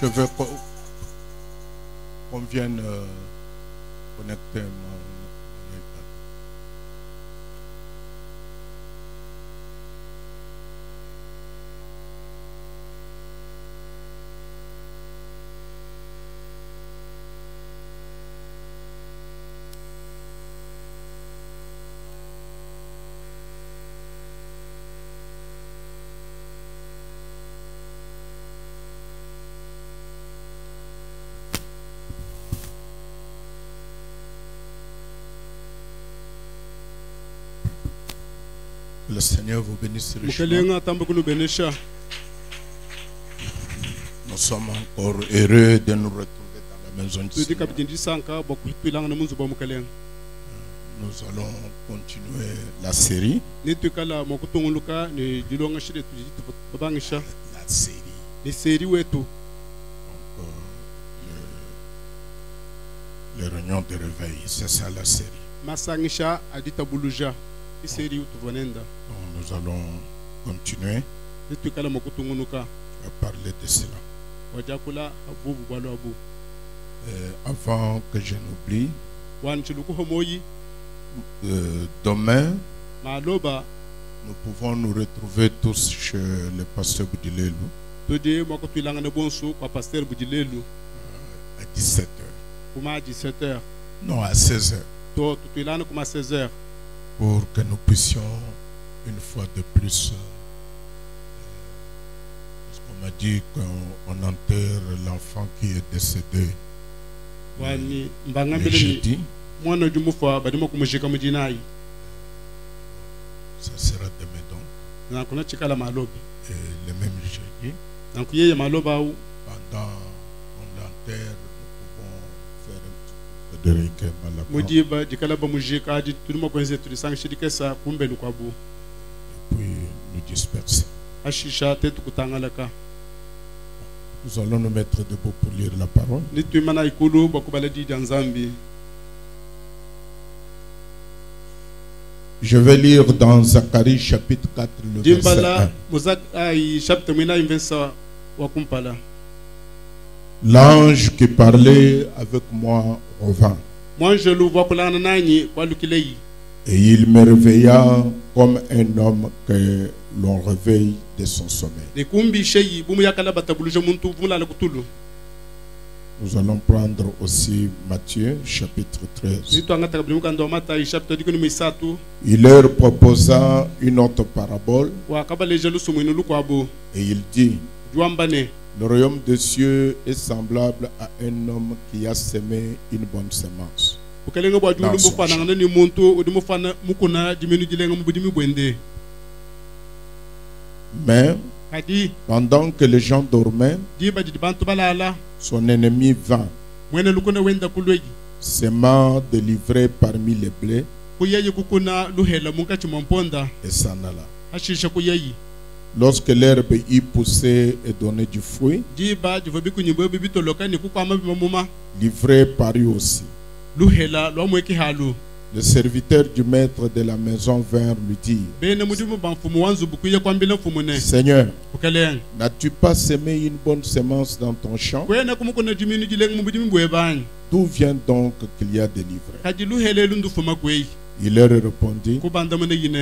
Je veux qu'on vienne connecter mon iPad. Que le Seigneur vous bénisse richement. Nous sommes encore heureux de nous retrouver dans la maison du Seigneur. Nous allons continuer la série. La série. Donc, les réunions de réveil, c'est ça la série. Donc, nous allons continuer à parler de cela. Avant que je n'oublie, demain, nous pouvons nous retrouver tous chez le pasteur Boudilelu à 17h. Non, à 16h. Pour que nous puissions une fois de plus, parce qu'on m'a dit qu'on enterre l'enfant qui est décédé le jeudi. Ça sera demain donc. Et le même jeudi, pendant qu'on l'enterre, nous pouvons faire un petit peu de requiem à la mort. Et puis nous disperser. Nous allons nous mettre debout pour lire la parole. Je vais lire dans Zacharie chapitre 4 le verset 1. L'ange qui parlait avec moi revint. Et il me réveilla comme un homme que l'on réveille de son sommeil. Nous allons prendre aussi Matthieu chapitre 13. Il leur proposa une autre parabole. Et il dit: le royaume des cieux est semblable à un homme qui a semé une bonne semence dans son champ. Mais pendant que les gens dormaient, son ennemi vint, s'aimant de livrer parmi les blés, et s'en alla. Lorsque l'herbe y poussait et donnait du fruit, l'ivraie parut aussi. Le serviteur du maître de la maison vint lui dire: Seigneur, n'as-tu pas semé une bonne semence dans ton champ? D'où vient donc qu'il y a des livrées? Il leur répondit: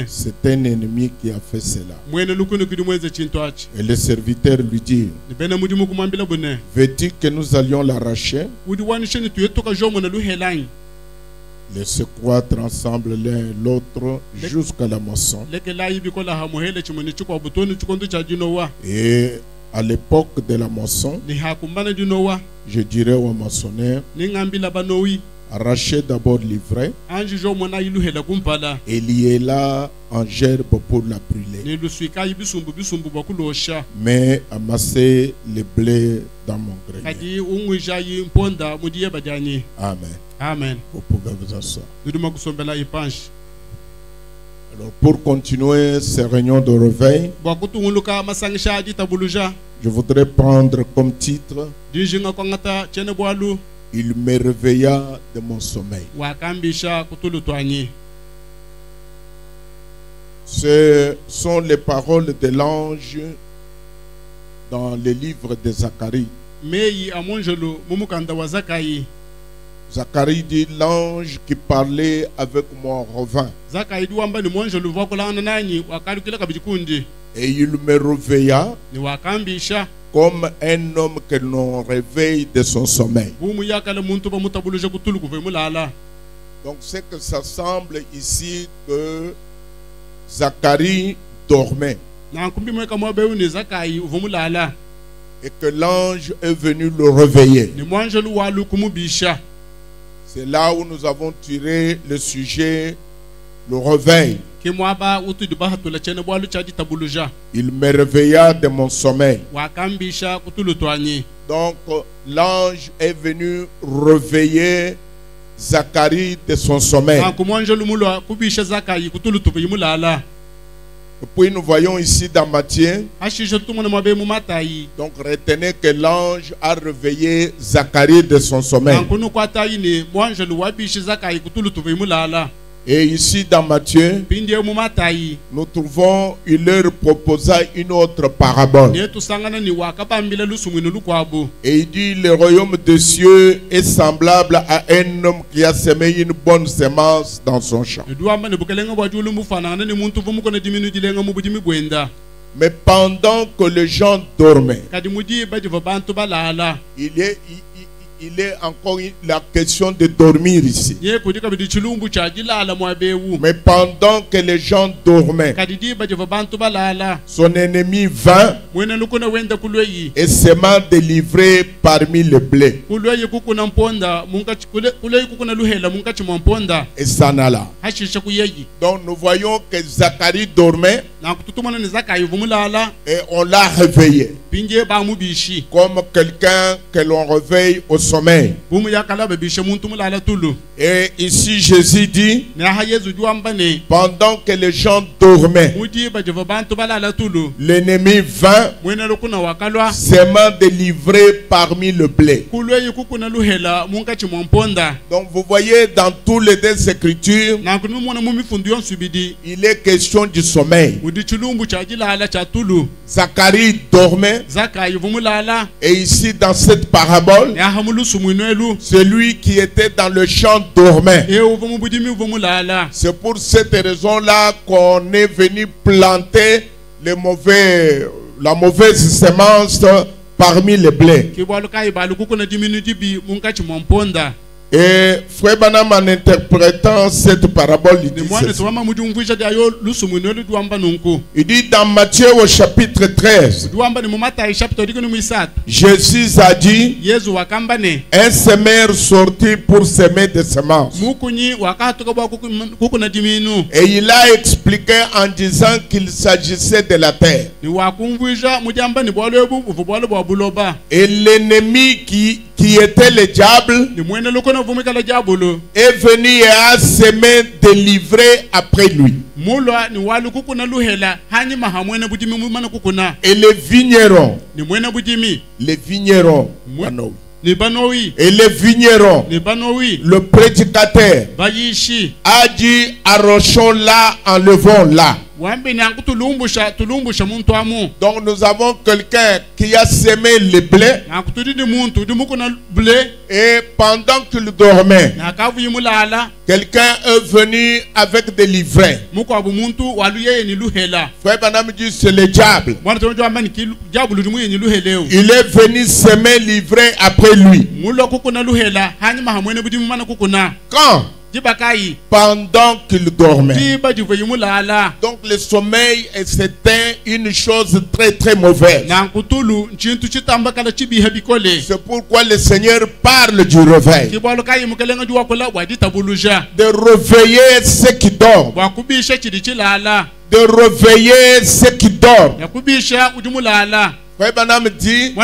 c'est un ennemi qui a fait cela. Et le serviteur lui dit: veux-tu que nous allions l'arracher? Les secouâtres ensemble l'un et l'autre jusqu'à la moisson. Et à l'époque de la moisson, je dirais au moissonneur: arrachez d'abord l'ivraie et liez-la en gerbe pour la brûler. Mais amassez les blés dans mon grenier. Amen. Amen. Vous pouvez vous asseoir. Alors, pour continuer ces réunions de réveil, je voudrais prendre comme titre: il me réveilla de mon sommeil. Ce sont les paroles de l'ange dans le livre de Zacharie. Zacharie dit, l'ange qui parlait avec moi revint. Et il me réveilla comme un homme que l'on réveille de son sommeil. Donc c'est que ça semble ici que Zacharie dormait. Et que l'ange est venu le réveiller. C'est là où nous avons tiré le sujet, le réveil. Il me réveilla de mon sommeil. Donc l'ange est venu réveiller Zacharie de son sommeil. Et puis nous voyons ici dans Matthieu. Donc retenez que l'ange a réveillé Zacharie de son sommeil. Et ici dans Matthieu, nous trouvons, il leur proposa une autre parabole. Et il dit, le royaume des cieux est semblable à un homme qui a semé une bonne semence dans son champ. Mais pendant que les gens dormaient, il est encore la question de dormir ici. Mais pendant que les gens dormaient, son ennemi vint et sema délivré parmi le blé. Et s'en alla. Donc nous voyons que Zacharie dormait et on l'a réveillé. Comme quelqu'un que l'on réveille au sommeil. Et ici Jésus dit, pendant que les gens dormaient, l'ennemi vint, s'aimant délivré parmi le blé. Donc vous voyez dans toutes les deux écritures, il est question du sommeil. Zacharie dormait. Et ici dans cette parabole, celui qui était dans le champ dormait. C'est pour cette raison-là qu'on est venu planter la mauvaise semence parmi les blés. Et Frère Branham, en interprétant cette parabole, il dit dans Matthieu au chapitre 13, Jésus a dit, un semeur sortit pour semer des semences. Et il a expliqué en disant qu'il s'agissait de la terre. Et l'ennemi qui était le diable est venu et a semé délivré après lui. Et les vignerons, et les vignerons, le prédicateur a dit, arrachons-la, enlevons-la. Donc nous avons quelqu'un qui a semé le blé, et pendant qu'il dormait, quelqu'un est venu avec des livrets. Frère Branham dit, c'est le diable. Il est venu semer livrets après lui. Quand? Pendant qu'il dormait. Donc le sommeil, c'était une chose très très mauvaise. C'est pourquoi le Seigneur parle du réveil. De réveiller ceux qui dorment. De réveiller ceux qui dorment. Frère Branham dit,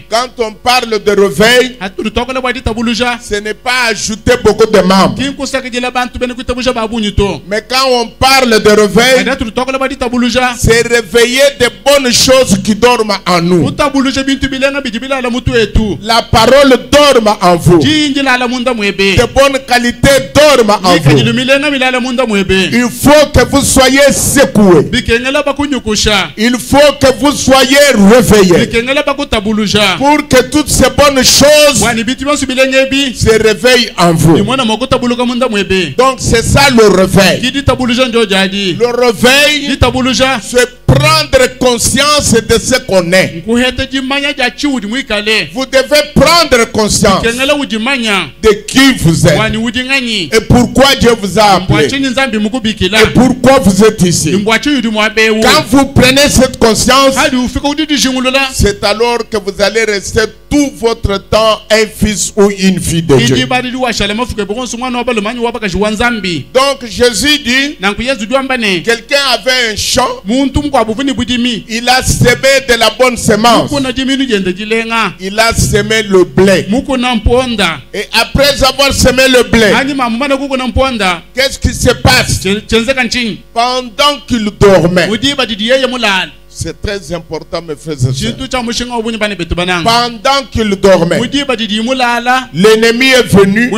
quand on parle de réveil, ce n'est pas ajouter beaucoup de membres. Mais quand on parle de réveil, c'est réveiller de bonnes choses qui dorment en nous. La parole dorme en vous. De bonnes qualités dorment en vous. Il faut que vous soyez secoués. Il faut que vous soyez réveiller. Pour que toutes ces bonnes choses se réveillent en vous. Donc c'est ça le réveil. Le réveil, c'est prendre conscience de ce qu'on est. Vous devez prendre conscience de qui vous êtes et pourquoi Dieu vous a appelé et pourquoi vous êtes ici. Quand vous prenez cette conscience, c'est alors que vous allez rester tout votre temps un fils ou une fille de Dieu. Donc Jésus dit, quelqu'un avait un champ, il a semé de la bonne semence, il a semé le blé, et après avoir semé le blé, qu'est-ce qui se passe? Pendant qu'il dormait, c'est très important, mes frères et sœurs. Pendant qu'il dormait, l'ennemi est venu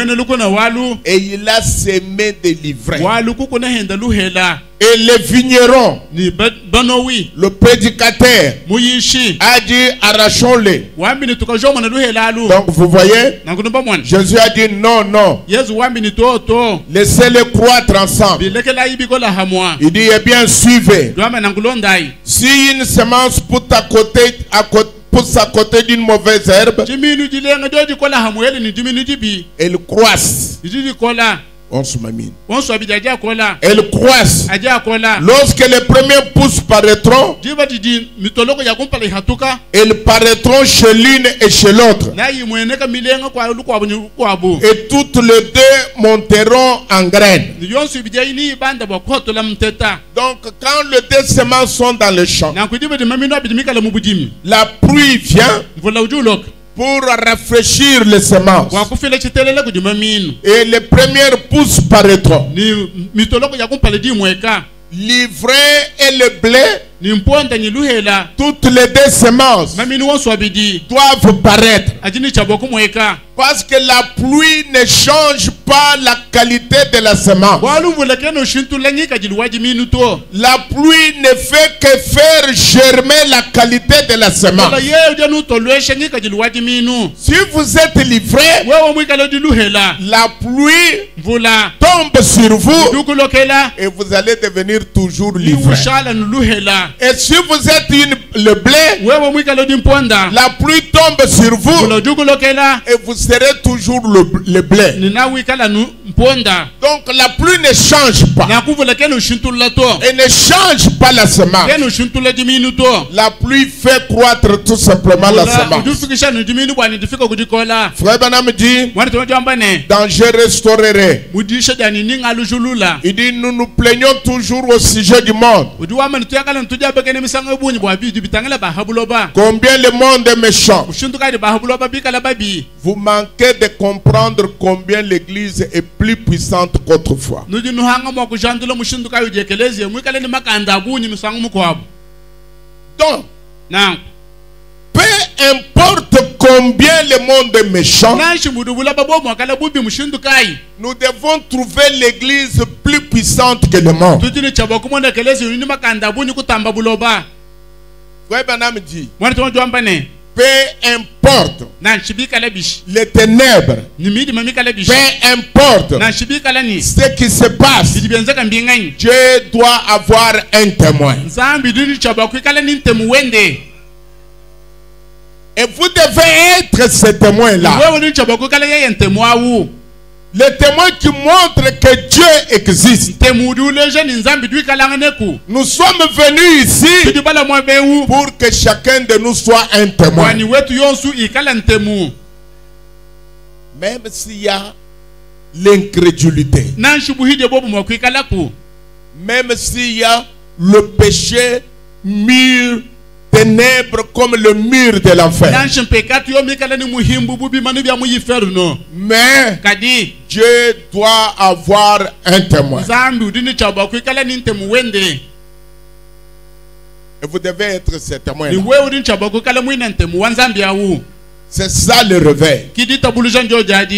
et il a semé des livrets. Et les vignerons, le prédicateur, a dit arrachons-les. Donc vous voyez, Jésus a dit non, non. Laissez-les croître ensemble. Il dit, eh bien, suivez. Si une semence pousse à côté d'une mauvaise herbe, elle croisse. On se mamine. Elle croisse. Lorsque les premiers pousses paraîtront, elles paraîtront chez l'une et chez l'autre. Et toutes les deux monteront en graines. Donc quand les deux semences sont dans le champ, la pluie vient pour rafraîchir les semences. Et les premières pousses paraîtront. L'ivraie et le blé, toutes les deux semences doivent paraître. Parce que la pluie ne change pas la qualité de la semence. La pluie ne fait que faire germer la qualité de la semence. Si vous êtes livré, la pluie tombe sur vous et vous allez devenir toujours livré. Et si vous êtes le blé, la pluie tombe sur vous et vous serez toujours le blé. Donc la pluie ne change pas. Et ne change pas la semence. La pluie fait croître tout simplement la semence. Frère Branham dit, dans Je restaurerai, il dit, nous nous plaignons toujours au sujet du monde. Combien le monde est méchant. Vous manquez de comprendre combien l'église est plus puissante qu'autrefois. Donc, peu importe combien le monde est méchant, nous devons trouver l'église plus puissante que le monde. Ouais, Branham dit, peu importe les ténèbres, peu importe ce qui se passe, Dieu doit avoir un témoin. Et vous devez être ce témoin-là. Le témoin qui montre que Dieu existe. Nous sommes venus ici pour que chacun de nous soit un témoin. Même s'il y a l'incrédulité, même s'il y a le péché mûr, ténèbres comme le mur de l'enfer. Mais Dieu doit avoir un témoin. Et vous devez être ce témoin. C'est ça le réveil.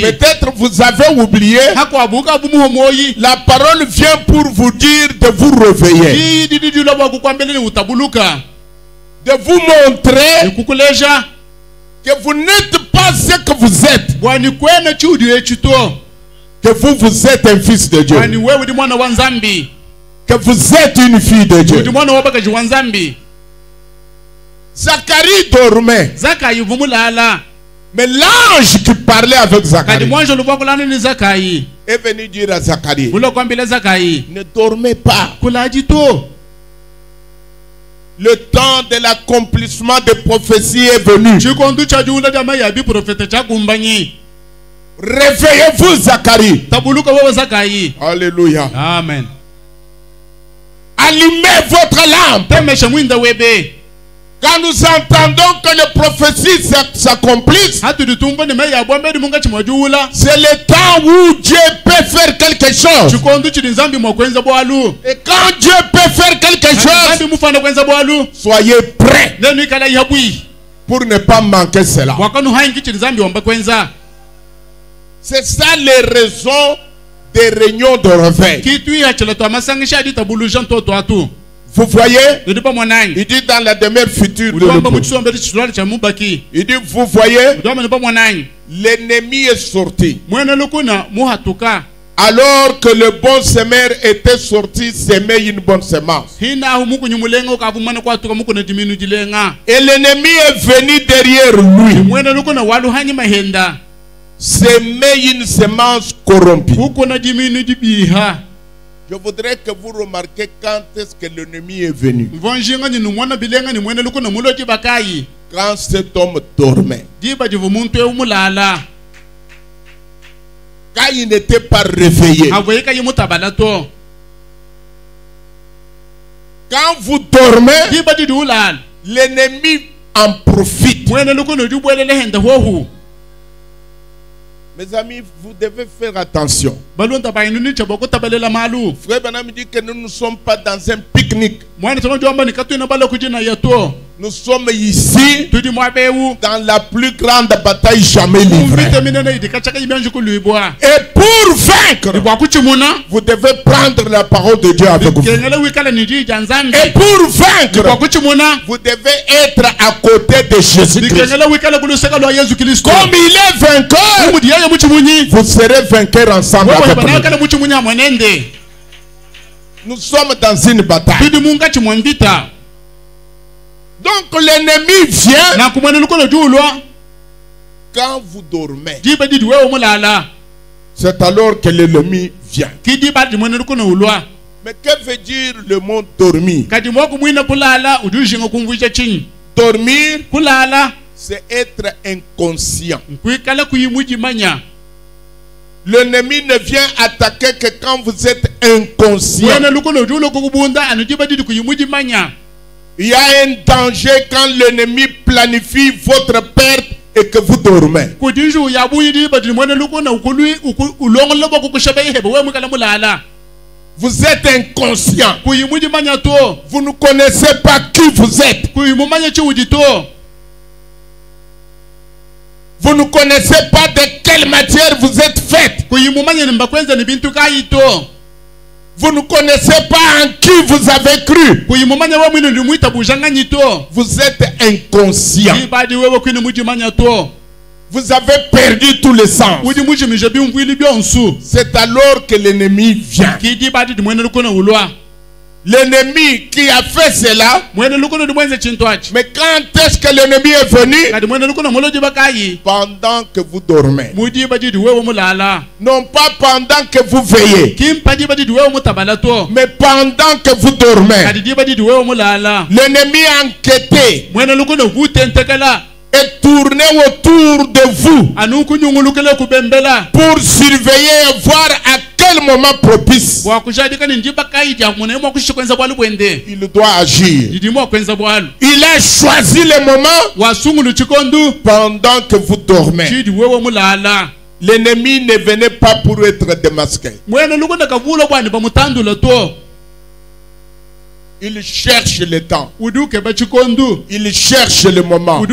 Peut-être vous avez oublié. La parole vient pour vous dire de vous réveiller. de vous montrer que vous n'êtes pas ce que vous êtes. Que vous êtes un fils de Dieu. Que vous êtes une fille de Dieu. Zacharie dormait. Mais l'ange qui parlait avec Zacharie est venu dire à Zacharie, ne dormez pas. Le temps de l'accomplissement des prophéties est venu. Réveillez-vous, Zacharie. Alléluia. Amen. Allumez votre lampe. Quand nous entendons que les prophéties s'accomplissent, c'est le temps où Dieu peut faire quelque chose. Et quand Dieu peut faire quelque chose, soyez prêts pour ne pas manquer cela. C'est ça les raisons des réunions de réveil. Vous voyez, il dit dans la demeure future de il dit, vous voyez, l'ennemi est sorti. Alors que le bon semeur était sorti s'aimer une bonne semence. Et l'ennemi est venu derrière lui, s'aimer une semence corrompue. Je voudrais que vous remarquiez quand est-ce que l'ennemi est venu. Quand cet homme dormait. Quand il n'était pas réveillé. Quand vous dormez, l'ennemi en profite. Mes amis, vous devez faire attention. Frère Branham dit que nous ne sommes pas dans un pique-nique. Nous sommes ici dans la plus grande bataille jamais livrée. Et pour vaincre, vous devez prendre la parole de Dieu avec vous. Et pour vaincre, vous devez être à côté de Jésus-Christ. Comme il est vainqueur, vous serez vainqueur ensemble avec lui. Nous sommes dans une bataille. Donc l'ennemi vient quand vous dormez. C'est alors que l'ennemi vient. Mais que veut dire le mot dormir? Dormir, c'est être inconscient. L'ennemi ne vient attaquer que quand vous êtes inconscient. Il y a un danger quand l'ennemi planifie votre perte et que vous dormez. Vous êtes inconscient. Vous ne connaissez pas qui vous êtes. Vous ne connaissez pas de quelle matière vous êtes fait. Vous ne connaissez pas en qui vous avez cru. Vous êtes inconscient. Vous avez perdu tous les sens. C'est alors que l'ennemi vient. L'ennemi qui a fait cela, mais quand est-ce que l'ennemi est venu? Pendant que vous dormez. Non pas pendant que vous veillez, mais pendant que vous dormez. L'ennemi a enquêté et tourné autour de vous pour surveiller et voir à quel moment propice il doit agir. Il a choisi le moment pendant que vous dormez. L'ennemi ne venait pas pour être démasqué. Il cherche le temps. Il cherche le moment.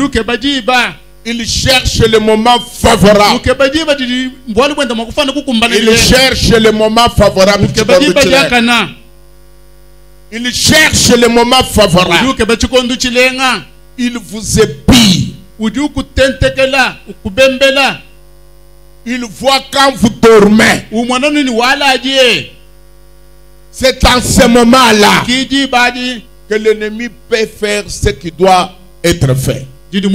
Il cherche le moment favorable. Il cherche le moment favorable. Il cherche le moment favorable. Il vous épie. Il voit quand vous dormez. C'est en ce moment-là que l'ennemi peut faire ce qui doit être fait. Est-ce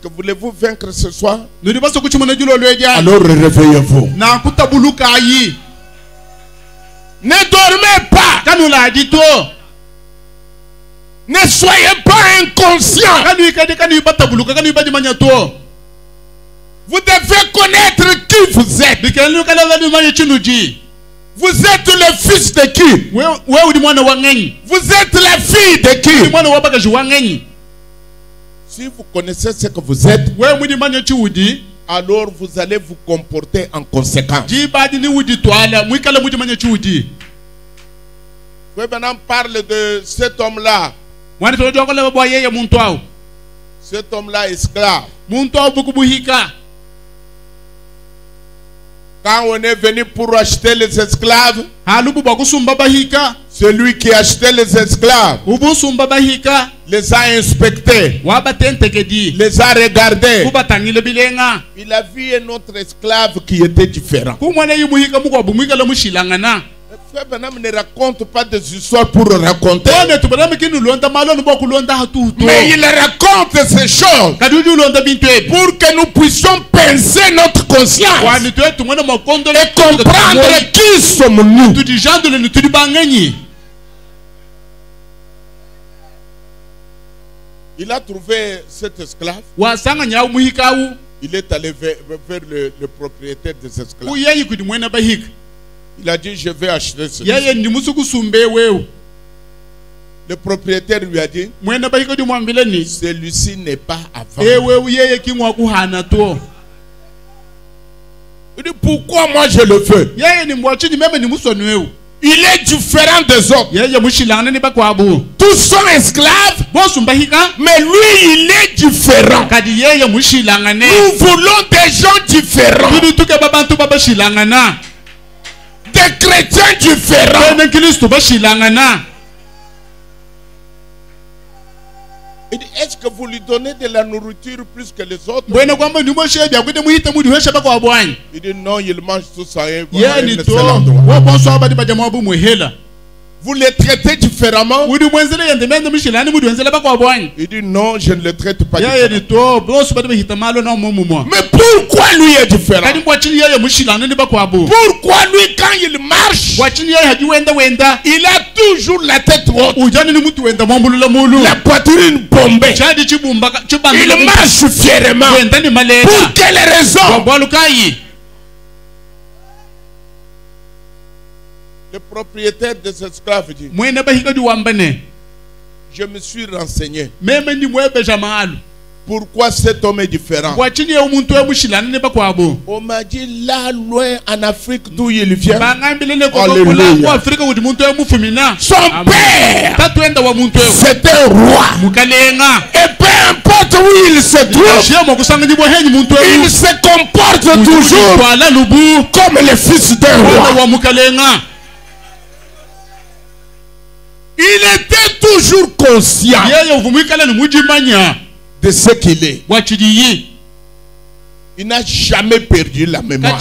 que voulez-vous vaincre ce soir? Alors réveillez-vous. Ne dormez pas. Ne soyez pas inconscient. Vous devez connaître qui vous êtes. Vous êtes le fils de qui? Vous êtes la fille de qui? Si vous connaissez ce que vous êtes, alors vous allez vous comporter en conséquence. Maintenant parle de cet homme-là. Cet homme-là esclave. Quand on est venu pour acheter les esclaves, celui qui achetait les esclaves les a inspectés, les a regardés. Il a vu un autre esclave qui était différent. Ne raconte pas des histoires pour raconter. Mais il raconte ces choses pour que nous puissions penser notre conscience et comprendre qui sommes-nous. Il a trouvé cet esclave. Il est allé vers le propriétaire des esclaves. Il a dit, je vais acheter ceci. Le propriétaire lui a dit, celui-ci n'est pas à vendre. Il dit, pourquoi moi je le veux? Il est différent des autres. Tous sont esclaves, mais lui il est différent. Nous voulons des gens différents, des chrétiens différents. Il dit, est-ce que vous lui donnez de la nourriture plus que les autres? Il dit, non, il mange tout ça. Vous les traitez différemment? Il dit, non, je ne le traite pas différemment. Mais pourquoi lui est différent? Pourquoi lui, quand il marche, il a toujours la tête haute, la poitrine bombée, il marche fièrement? Pour quelle raison? Le propriétaire des esclaves dit, je me suis renseigné. Pourquoi cet homme est différent? On m'a dit là loin en Afrique d'où il vient. Alléluia. Son père, c'était un roi. Et peu importe où il se trouve, il se comporte toujours comme le fils d'un roi. Il était toujours conscient de ce qu'il est. Il n'a jamais perdu la mémoire.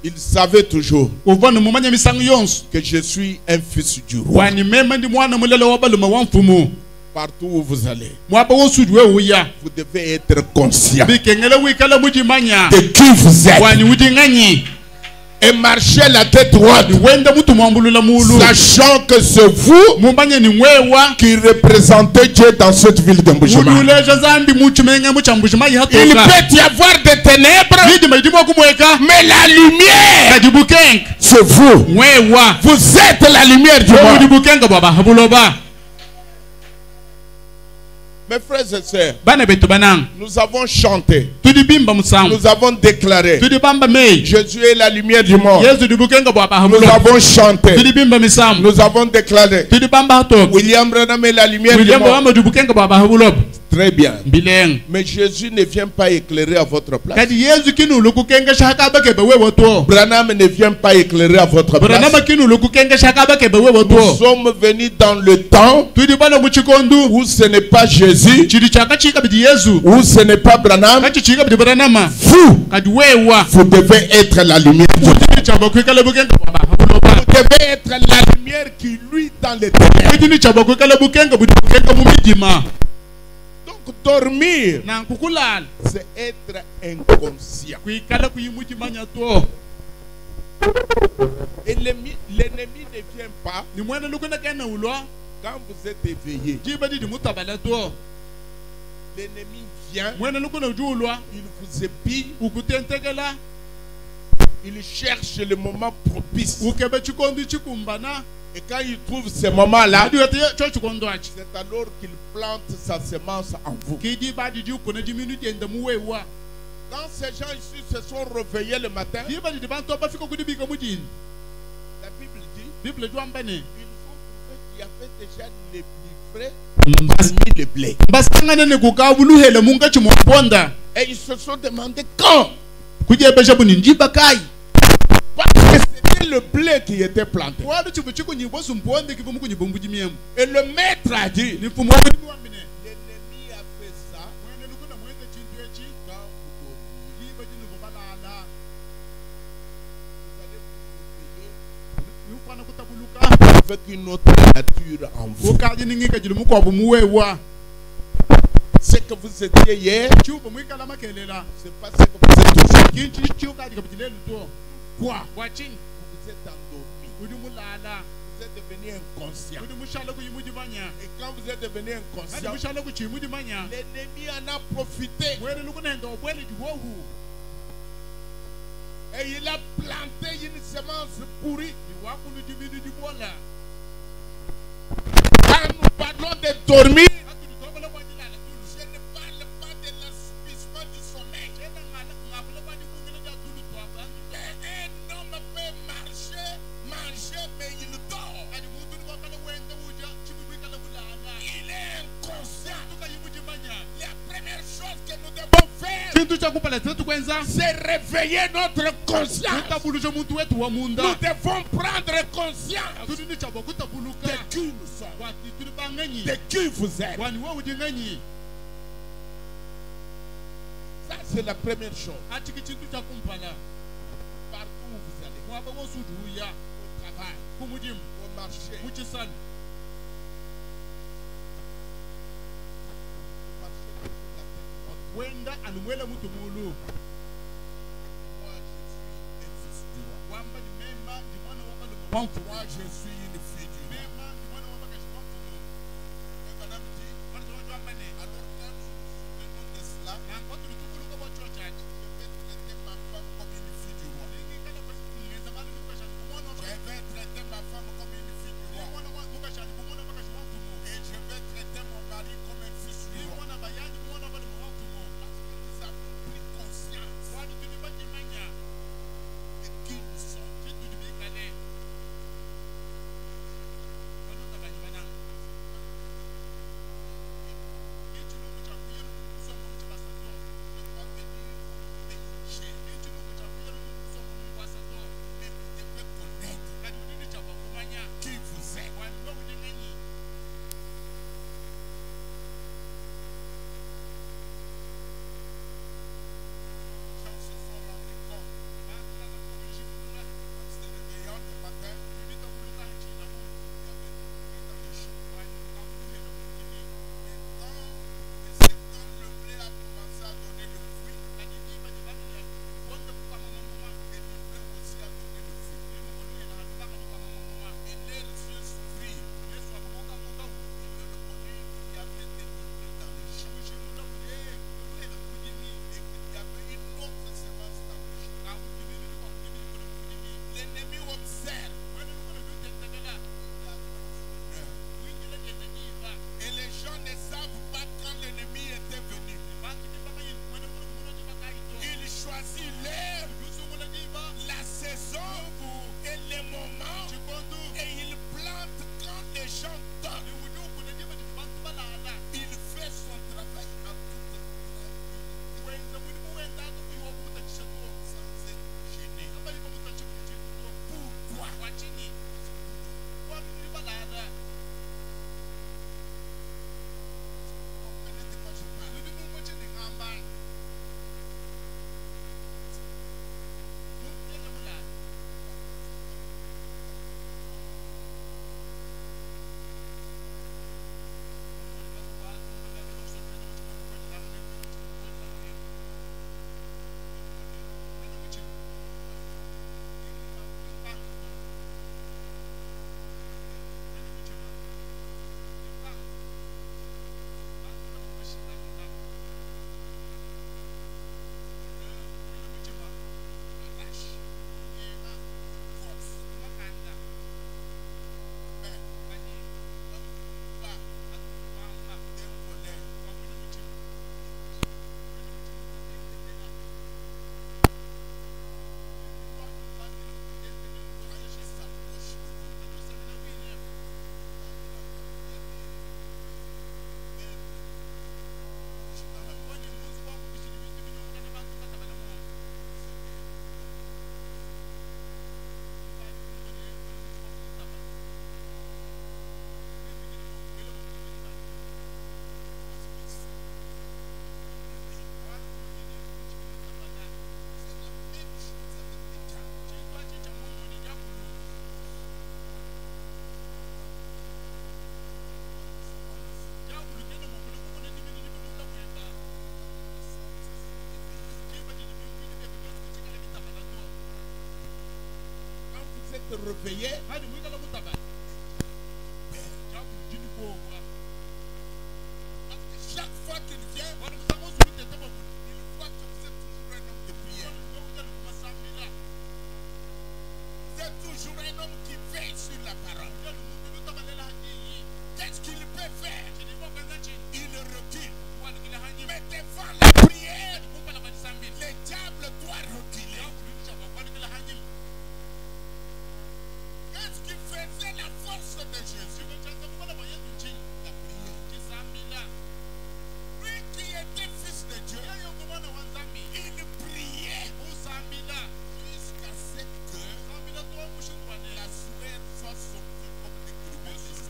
Il savait toujours que je suis un fils du roi. Partout où vous allez, vous devez être conscient de qui vous êtes et marcher la tête droite, sachant que c'est vous qui représentez Dieu dans cette ville de Mbuji-Mayi. Il peut y avoir des ténèbres, mais la lumière, c'est vous. Vous êtes la lumière du monde. Mes frères et sœurs, nous avons chanté, nous avons déclaré, Jésus est la lumière du monde. Nous avons chanté, nous avons déclaré, William Branham est la lumière du monde. Très bien. Mais Jésus ne vient pas éclairer à votre place. Branham ne vient pas éclairer à votre place. Nous sommes venus dans le temps où ce n'est pas Jésus, où ce n'est pas Branham. Vous devez être la lumière. Vous devez être la lumière qui luit dans les ténèbres. Donc dormir, c'est être inconscient. Et l'ennemi ne vient pas quand vous êtes éveillé. L'ennemi vient, il vous épie, il cherche le moment propice. Et quand il trouve ce moment-là, c'est alors qu'il plante sa semence en vous. Quand ces gens ici se sont réveillés le matin, la Bible dit, il faut trouver qu'il y avait déjà les livrés parmi les blés. Et ils se sont demandé quand. Parce que c'était le blé qui était planté. Et le maître a dit, l'ennemi a fait ça. Avec une autre nature en vous. Ce que vous étiez hier, c'est pas ce que vous êtes aujourd'hui. Quoi? Vous êtes endormi. Vous êtes devenu inconscient. Et quand vous êtes devenu inconscient, l'ennemi en a profité. Et il a planté une semence pourrie. Quand nous parlons de dormir, je ne parle pas de l'assoupissement du sommeil. Un homme peut marcher, manger, mais il dort. Il est inconscient. La première chose que nous devons faire, c'est réveiller notre conscience. Nous devons prendre conscience de qui nous sommes, de qui vous êtes. Ça, c'est la première chose. Partout où vous allez, au travail, au marché, moi je suis un fils du roi. Moi je suis une fille du roi. Et madame dit, alors quand nous venons de cela, je vais traiter ma femme comme une fille du roi. Je vais traiter ma femme comme une fille du roi. Et je vais traiter mon mari comme un fils du roi. réveiller. Chaque fois qu'il vient, il voit que vous êtes toujours un homme de prière. Vous êtes toujours un homme qui veille sur la parole. Qu'est-ce qu'il peut faire? Il recule. Mais devant la prière, le diable doit reculer. Qu'est-ce qui faisait la force de Jésus? La prière. Lui qui était fils de Dieu, il priait jusqu'à ce que la sueur soit sortie comme des grumeaux.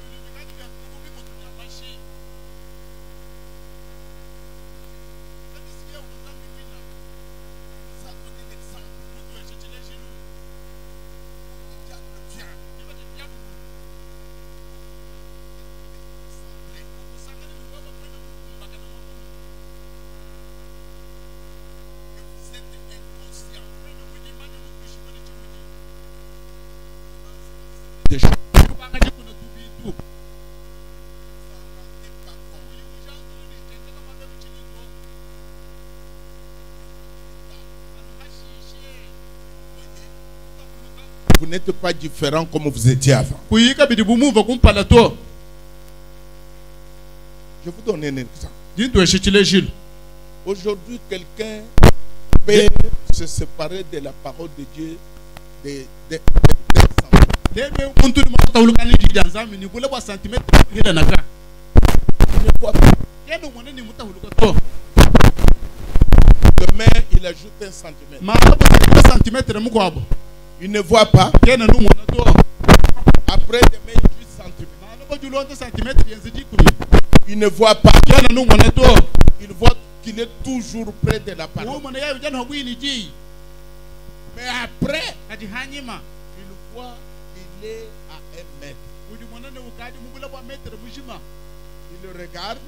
Des choses. Vous n'êtes pas différent comme vous étiez avant. Je vous donne un exemple. Aujourd'hui, quelqu'un peut se séparer de la parole de Dieu demain, il ajoute un centimètre. Il ne voit pas. Après demain, il ajoute centimètre. Il ne voit pas. Il voit qu'il est toujours près de la parole. Mais après, il voit qu'il est à 1 mètre. Il le regarde.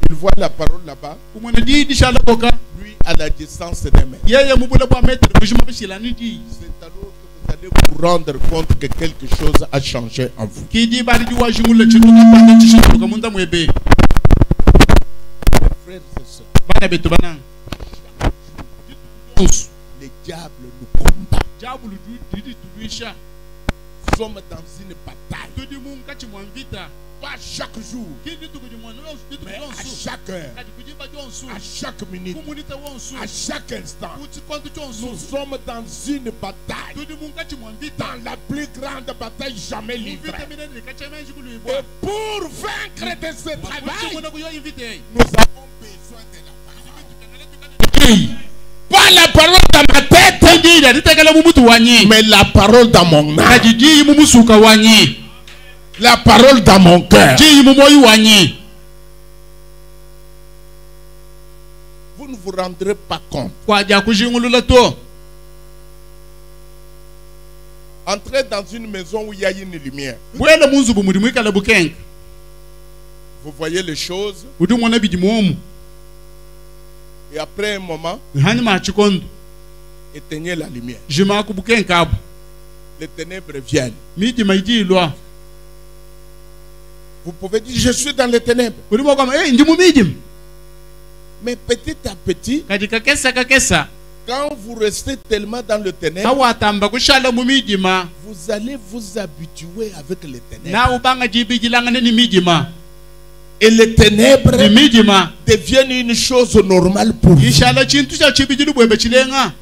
Il voit la parole là-bas. Lui à la distance d'1 mètre. C'est alors que vous allez vous rendre compte que quelque chose a changé en vous. Mes frères et sœurs, le diable nous combat. Nous sommes dans une bataille. Pas chaque jour, mais à chaque heure, à chaque minute, à chaque instant. Nous sommes dans une bataille, dans la plus grande bataille jamais livrée. Et pour vaincre de ce travail, nous avons besoin de la parole. Pas la parole dans ma tête, mais la parole dans mon âme. La parole dans mon cœur. Vous ne vous rendrez pas compte. Entrez dans une maison où il y a une lumière. Vous voyez les choses. Et après un moment, éteignez la lumière. Les ténèbres viennent. Vous pouvez dire, je suis dans les ténèbres. Mais petit à petit, quand vous restez tellement dans le ténèbre, vous allez vous habituer avec les ténèbres. Et les ténèbres deviennent une chose normale pour vous.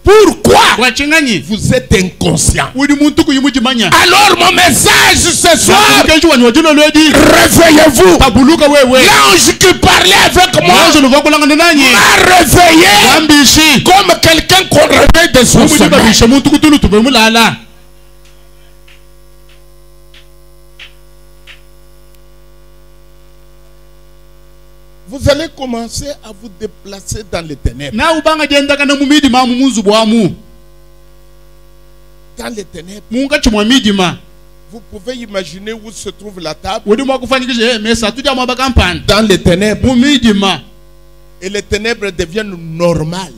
Pourquoi? Vous êtes inconscient. Alors mon message ce soir, réveillez-vous. L'ange qui parlait avec moi m'a réveillé comme quelqu'un qu'on réveille de son sommeil. Vous allez commencer à vous déplacer dans les ténèbres. Dans les ténèbres. Vous pouvez imaginer où se trouve la table. Dans les ténèbres. Et les ténèbres deviennent normales.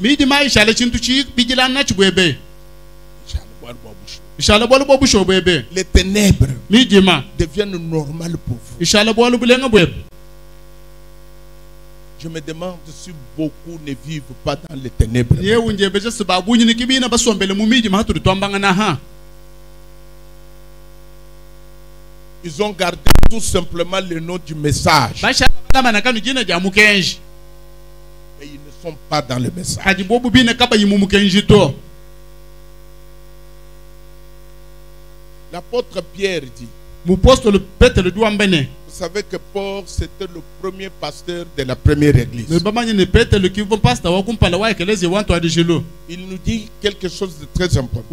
Les ténèbres deviennent normales pour vous. Je me demande si beaucoup ne vivent pas dans les ténèbres. Ils ont gardé tout simplement le nom du message. Et ils ne sont pas dans le message. L'apôtre Pierre dit, vous savez que Paul c'était le premier pasteur de la première église. Il nous dit quelque chose de très important.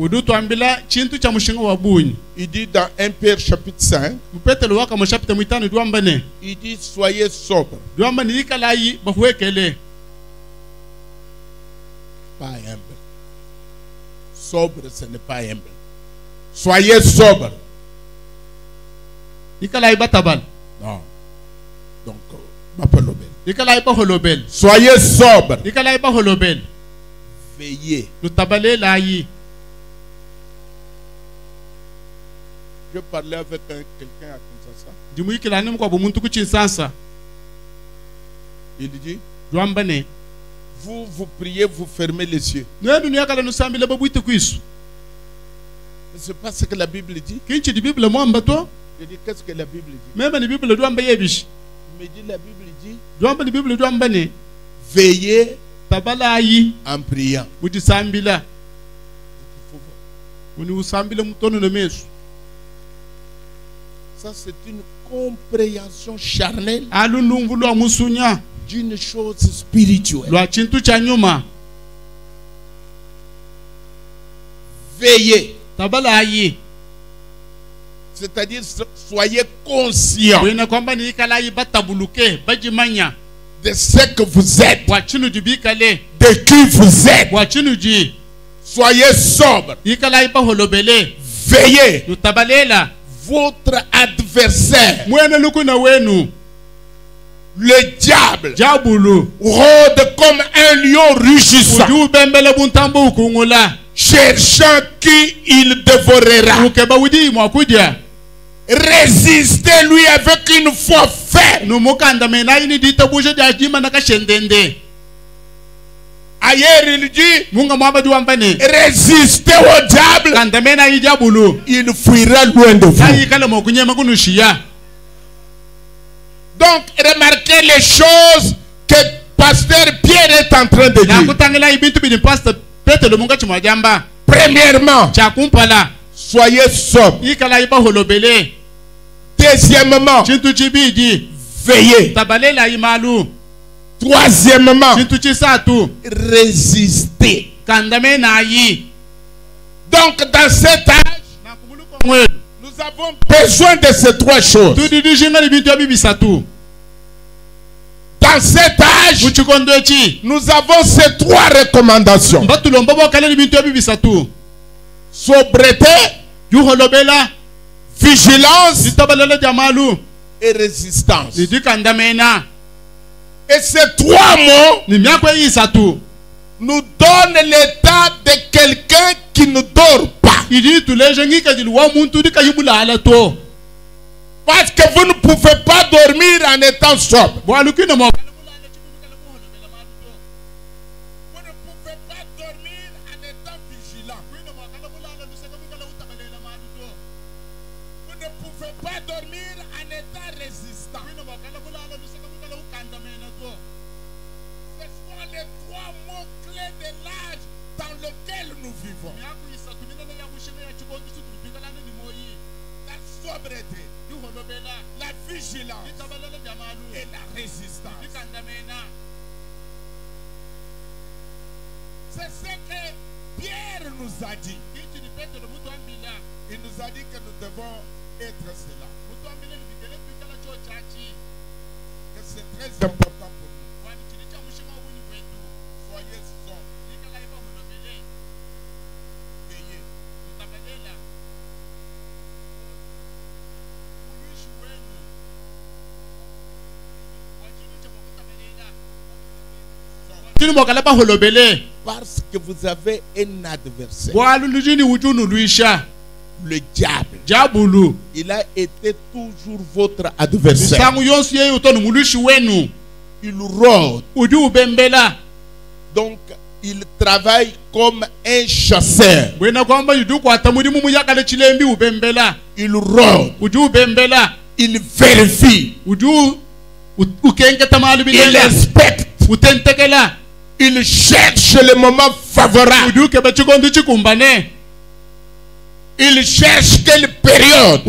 Il dit dans 1 Pierre chapitre 5, il dit soyez sobres. Pas humble. Sobre, ce n'est pas humble. Soyez sobre. Non. Donc, soyez sobre. Veillez. Je parlais avec quelqu'un à Kinshasa. Il dit, vous priez, vous fermez les yeux. Mais c'est pas ce que la Bible dit. Je dis, qu'est-ce que la Bible dit? Il me dit, la Bible dit, veillez en priant. Ça, c'est une compréhension charnelle d'une chose spirituelle. Veillez. C'est-à-dire, soyez conscient de ce que vous êtes, de qui vous êtes. Soyez sobre. Veillez. Votre adversaire, le diable, rôde comme un lion rugissant, cherchant qui il dévorera. Résistez-lui avec une foi ferme. Ailleurs il dit, résistez au diable, il fuira loin de vous. Donc remarquez les choses que pasteur Pierre est en train de dire. Premièrement, soyez sobre. Deuxièmement, veillez. Troisièmement, résister. Donc dans cet âge, nous avons besoin de ces trois choses. Dans cet âge, nous avons ces trois recommandations. Sobriété, vigilance et résistance. Et ces trois mots nous donnent l'état de quelqu'un qui ne dort pas. Parce que vous ne pouvez pas dormir en étant sobre. Vous ne pouvez pas dormir en étant vigilant. Vous ne pouvez pas dormir en étant résistant. Ce sont les trois mots clés de l'âge dans lequel nous vivons. La sobriété, la vigilance et la résistance. C'est ce que Pierre nous a dit. Il nous a dit que nous devons être cela. Que c'est très important pour nous. Soyez sobres. Veillez. Parce que vous avez un adversaire. Le diable, il a été toujours votre adversaire. Il rôde. Donc, il travaille comme un chasseur. Il rôde. Il vérifie. Il inspecte. Il cherche le moment favorable. Il cherche quelle période.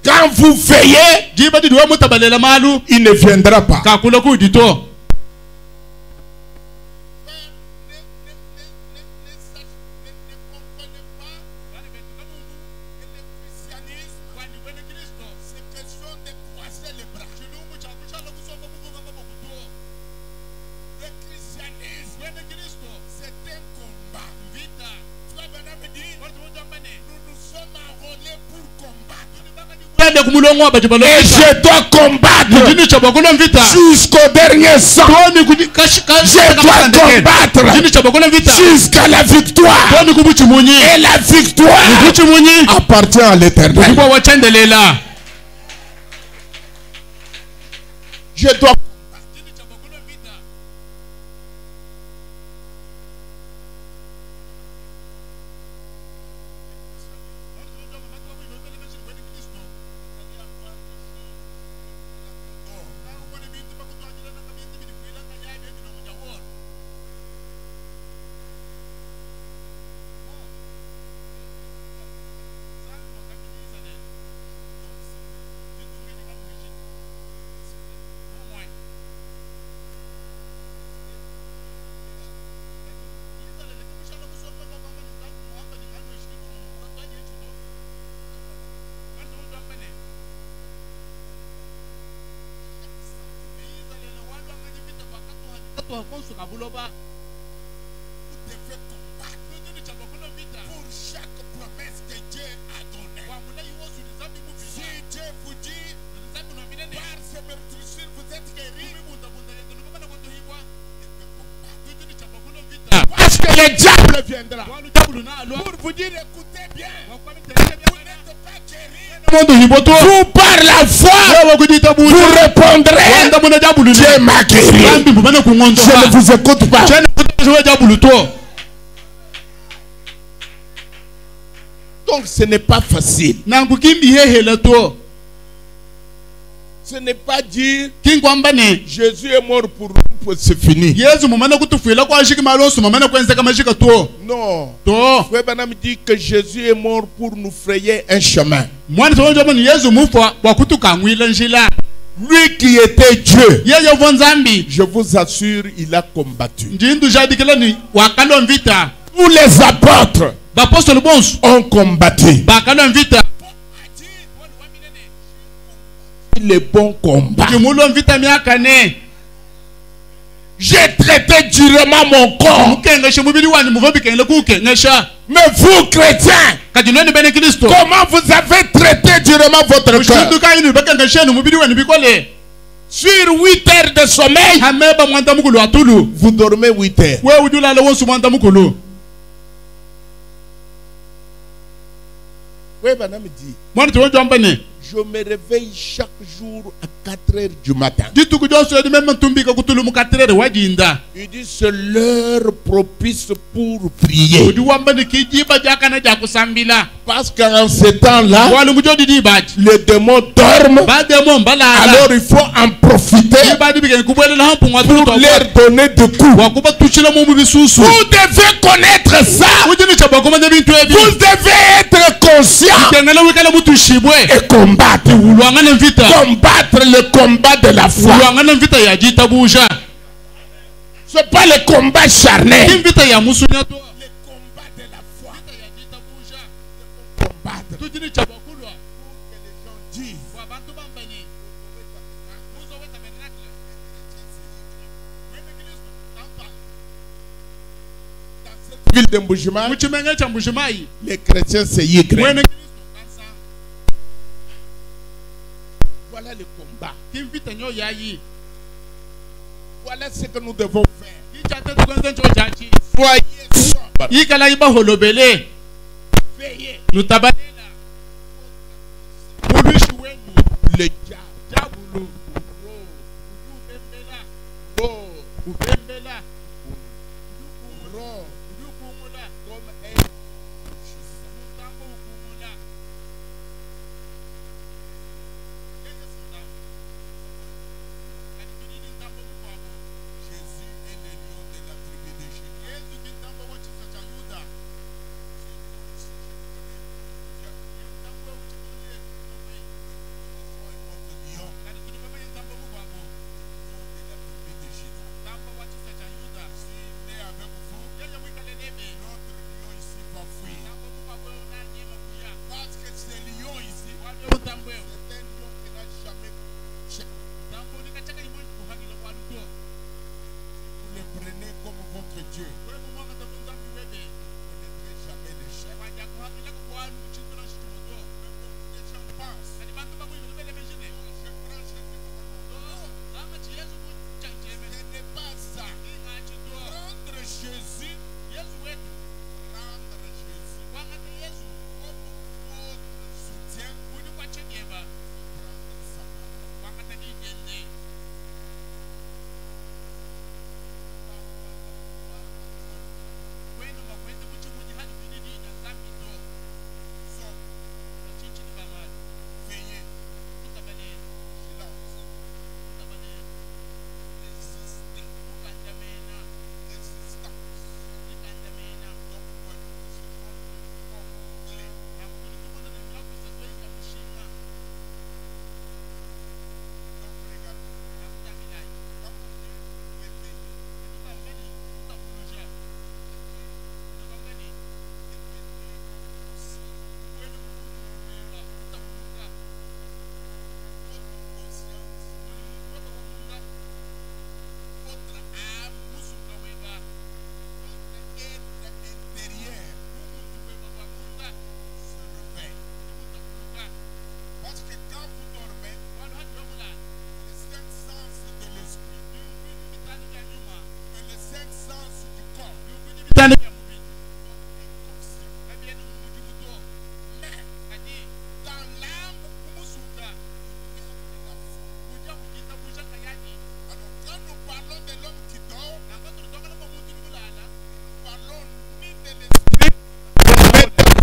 Quand vous veillez, il ne viendra pas. Et je dois combattre jusqu'au dernier sang. Je dois combattre jusqu'à la victoire. Et la victoire appartient à l'Éternel. Je dois pour chaque promesse que Dieu a donnée. Si Dieu vous dit, par ce meurtrissure vous êtes guéris, parce que le diable viendra pour vous dire, écoutez bien, vous n'êtes pas guéris. Vous par la foi, vous répondrez, Dieu m'a guéri. Je ne vous écoute pas. Donc ce n'est pas facile. Ce n'est pas dire Jésus est mort pour nous, c'est fini. Non. Frère Branham dit que Jésus est mort pour nous frayer un chemin. Lui qui était Dieu, je vous assure, il a combattu. Tous les apôtres ont combattu les bons combats. J'ai traité durement mon corps. Mais vous, chrétiens, comment vous avez traité durement votre corps? Sur 8 heures de sommeil, vous dormez 8 heures. Oui, madame dit, je me réveille chaque jour à 4 heures du matin. Il dit c'est l'heure propice pour prier. Parce qu'en ce temps-là, les démons dorment. Alors il faut en profiter pour leur donner des coups. Vous devez connaître ça. Vous devez être conscient et combattre le combat de la foi. Ce n'est pas le combat charnel. Le combat de la foi. Combattre. Pour que les gens disent, dans cette ville de Mbujimayi, les chrétiens c'est Y. Voilà le combat. Voilà ce que nous devons faire. Soyez sobres. nutabalela mulushi wenu le jabulo ubembela ubembela ro ukumula comme un mutambo ukumula Jésus est le lion de la tribu de Juda. Yesu kitambo wa chisa cha Yuda.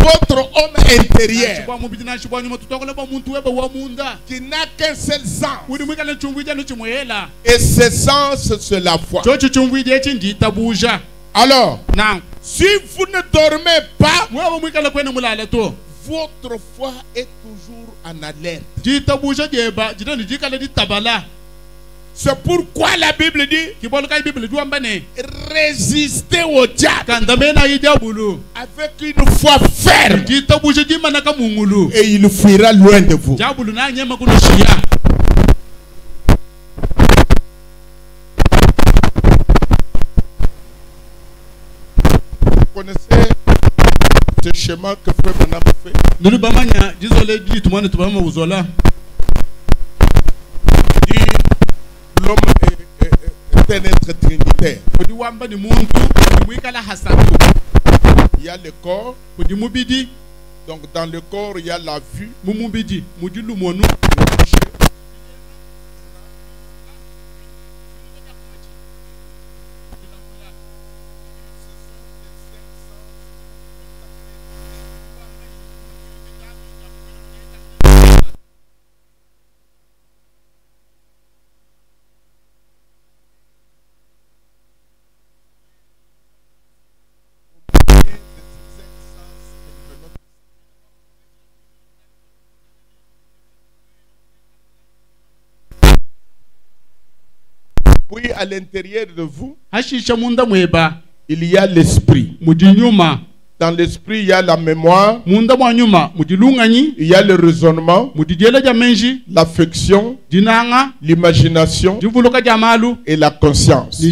Votre homme intérieur qui n'a qu'un seul sens, et ce sens c'est la foi. Alors, si vous ne dormez pas, votre foi est toujours en alerte. C'est pourquoi la Bible dit résistez au diable avec une foi ferme et il fuira loin de vous. Vous connaissez ce schéma que Frère Branham fait? L'homme est un être trinitaire. Il y a le corps. Donc dans le corps, il y a la vue. Puis à l'intérieur de vous, il y a l'esprit. Dans l'esprit, il y a la mémoire, il y a le raisonnement, l'affection, l'imagination et la conscience.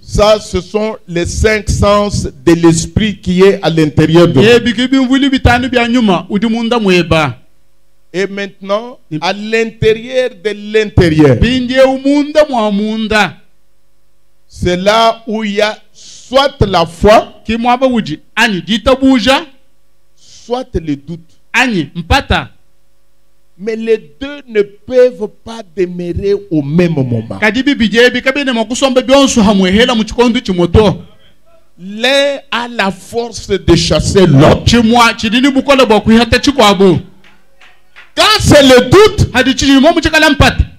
Ça, ce sont les 5 sens de l'esprit qui est à l'intérieur de vous. Et maintenant, à l'intérieur de l'intérieur, c'est là où il y a soit la foi, soit le doute. Ani mpata. Mais les deux ne peuvent pas demeurer au même moment. L'un a la force de chasser l'autre. Quand c'est le doute,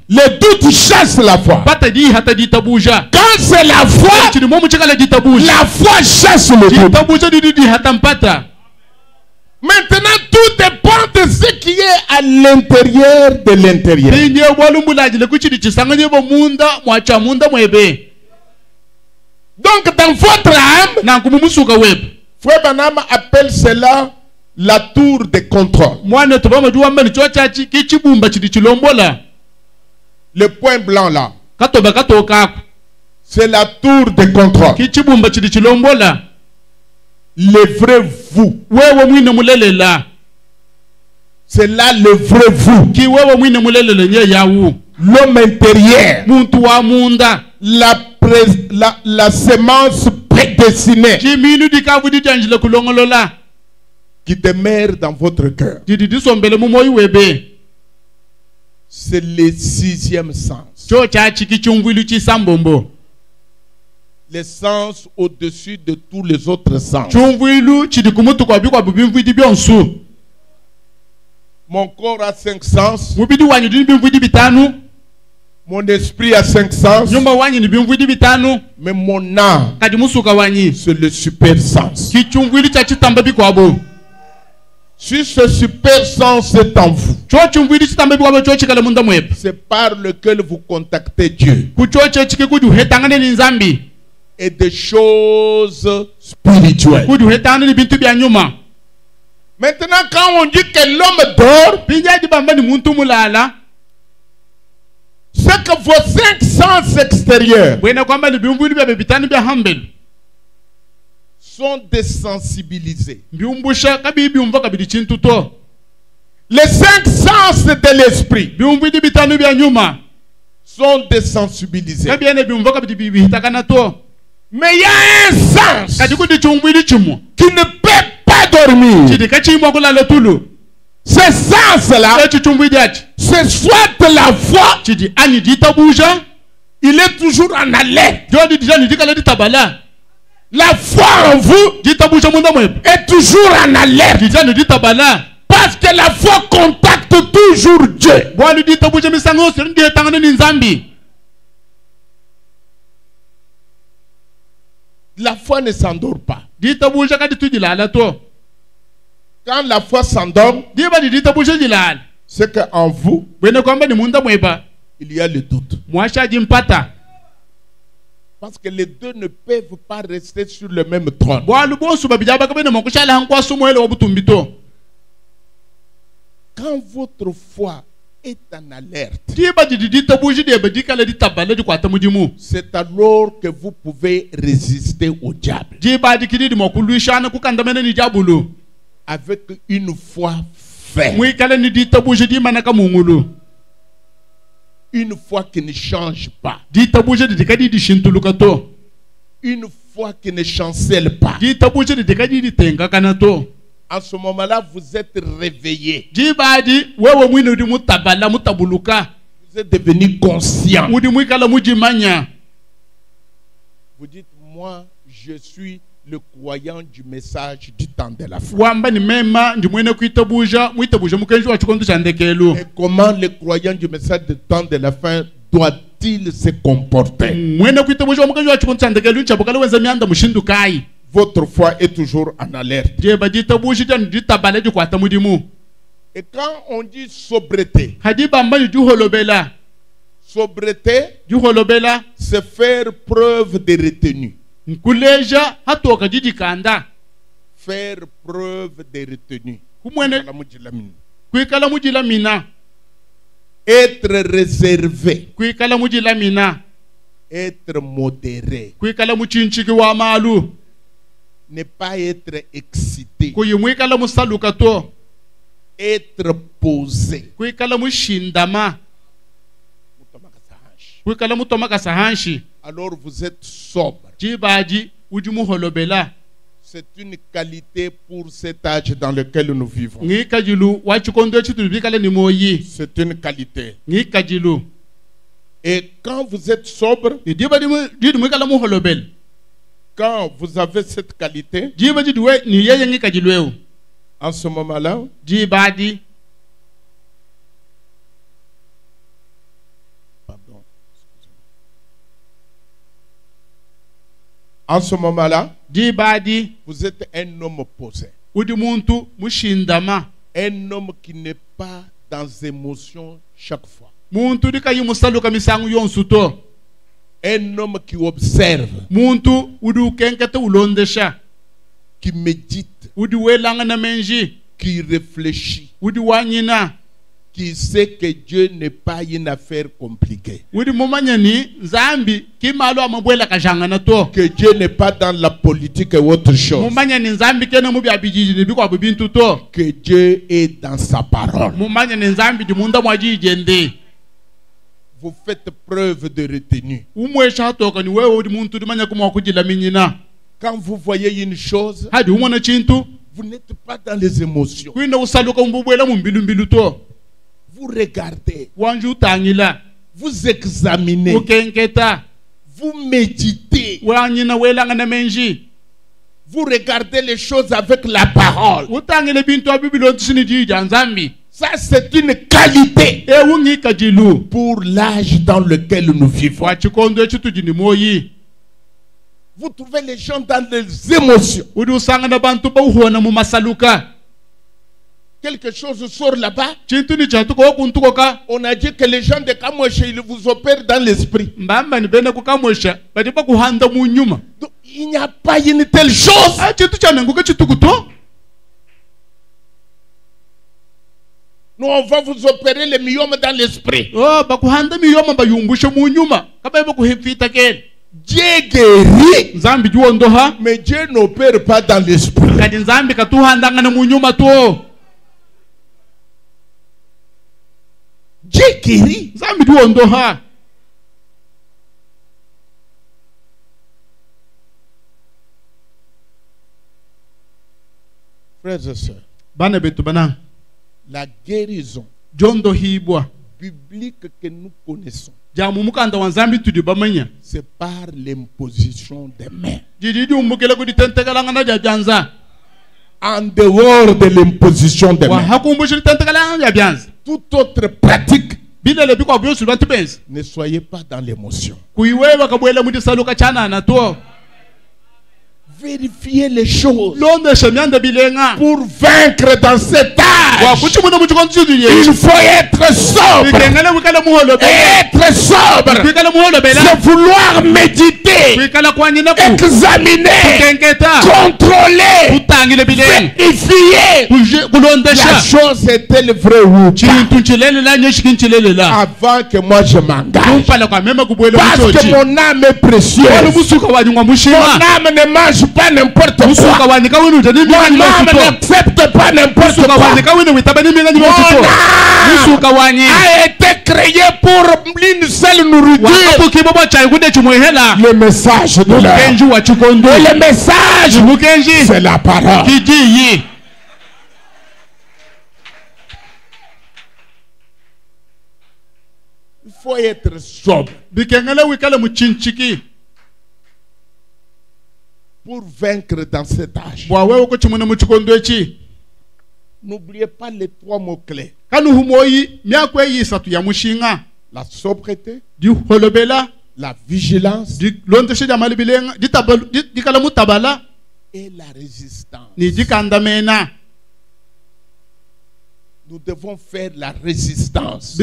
le doute chasse la foi. Quand c'est la foi chasse le doute. Maintenant, tout dépend de ce qui est à l'intérieur de l'intérieur. Donc, dans votre âme, Frère Branham appelle cela la tour de contrôle. Le point blanc là, c'est la tour de contrôle. Le vrai vous. C'est là le vrai vous. L'homme intérieur. La semence prédestinée qui demeure dans votre cœur. C'est le sixième sens. Les sens au-dessus de tous les autres sens. Mon corps a 5 sens. Mon esprit a 5 sens. Mais mon âme, c'est le super sens. Si ce super sens est en vous, c'est par lequel vous contactez Dieu et des choses spirituelles. Maintenant, quand on dit que l'homme dort, c'est que vos 5 sens extérieurs sont désensibilisés. Les 5 sens de l'esprit sont désensibilisés. Mais il y a un sens qui ne peut pas dormir. Ce sens-là, c'est soit la foi, il est toujours en alerte. La foi en vous est toujours en alerte. Parce que la foi contacte toujours Dieu. La foi ne s'endort pas. Quand la foi s'endort, c'est qu'en vous, il y a le doute. Parce que les deux ne peuvent pas rester sur le même trône. Quand votre foi est en alerte, c'est alors que vous pouvez résister au diable. Avec une foi ferme. Une foi qui ne change pas. Une foi qui ne chancelle pas. En ce moment-là, vous êtes réveillé. Vous êtes devenu conscient. Vous dites, moi, je suis le croyant du message du temps de la foi. Et comment le croyant du message du temps de la fin doit-il se comporter? Votre foi est toujours en alerte. Et quand on dit sobriété, sobriété, c'est faire preuve de retenue. Faire preuve de retenue. Être réservé. Être modéré. Ne pas être excité. Être posé. Alors vous êtes sobre. C'est une qualité pour cet âge dans lequel nous vivons. C'est une qualité. Et quand vous êtes sobre, quand vous avez cette qualité, en ce moment-là, en ce moment-là, vous êtes un homme posé. Un homme qui n'est pas dans émotion chaque fois. Un homme qui observe, qui médite, qui réfléchit, qui sait que Dieu n'est pas une affaire compliquée. Que Dieu n'est pas dans la politique ou autre chose. Que Dieu est dans sa parole. Vous faites preuve de retenue. Quand vous voyez une chose, vous n'êtes pas dans les émotions. Vous regardez, vous examinez, vous méditez, vous regardez les choses avec la parole. Ça, c'est une qualité pour l'âge dans lequel nous vivons. Vous trouvez les gens dans les émotions. Quelque chose sort là-bas. On a dit que les gens de Kamweshe, ils vous opèrent dans l'esprit. Donc, il n'y a pas une telle chose. Nous, on va vous opérer les myomes dans l'esprit. Dieu guérit, mais Dieu n'opère pas dans l'esprit. Dieu guérit. Frères et sœurs, la guérison biblique que nous connaissons, c'est par l'imposition des mains. En dehors de l'imposition des mains, toute autre pratique, ne soyez pas dans l'émotion. Vérifiez les choses pour vaincre dans cet âge. Il faut être sobre. Être sobre, c'est vouloir méditer, examiner, contrôler, vérifier la chose est-elle vraie ou pas, avant que moi je m'engage. Parce que mon âme est précieuse. Mon âme ne mange pas n'importe quoi. Mon âme n'accepte pas n'importe quoi. Mon âme a été créé pour une seule nourriture. Le message de l'air. Le message, c'est la parole. Il faut être sobre pour vaincre dans cet âge. N'oubliez pas les 3 mots-clés. La sobriété, la vigilance et la résistance. Nous devons faire la résistance.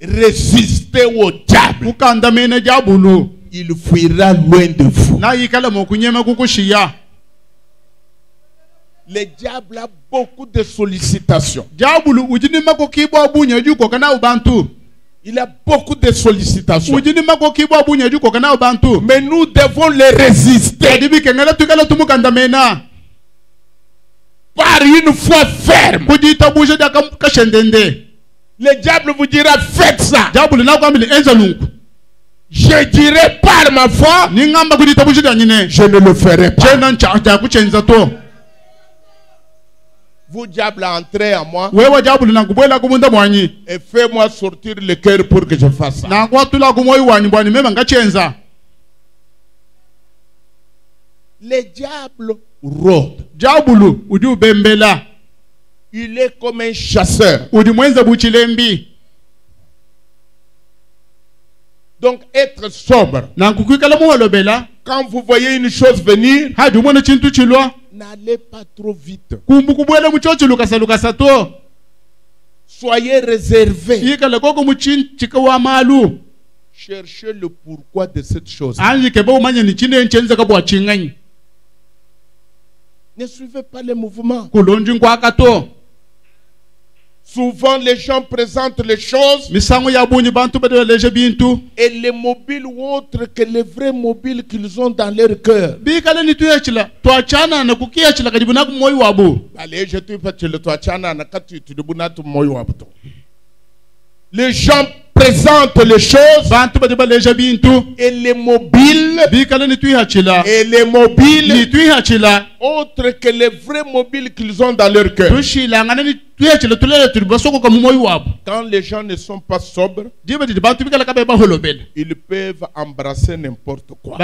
Résister au diable. Il fuira loin de vous. Le diable a beaucoup de sollicitations. Il a beaucoup de sollicitations. Mais nous devons les résister par une foi ferme. Le diable vous dira faites ça. je dirais par ma foi, je ne le ferai pas. Vous diable, entrez à moi et fais-moi sortir le cœur pour que je fasse ça. Le diable rôde. Il est comme un chasseur. Donc être sobre. Quand vous voyez une chose venir, n'allez pas trop vite. Soyez réservé. Cherchez le pourquoi de cette chose. Ne suivez pas les mouvements. Souvent les gens présentent les choses et les mobiles ou autres que les vrais mobiles qu'ils ont dans leur cœur. Allez, je te fais le les gens présentent les choses et les mobiles autres que les vrais mobiles qu'ils ont dans leur cœur. Quand les gens ne sont pas sobres, ils peuvent embrasser n'importe quoi.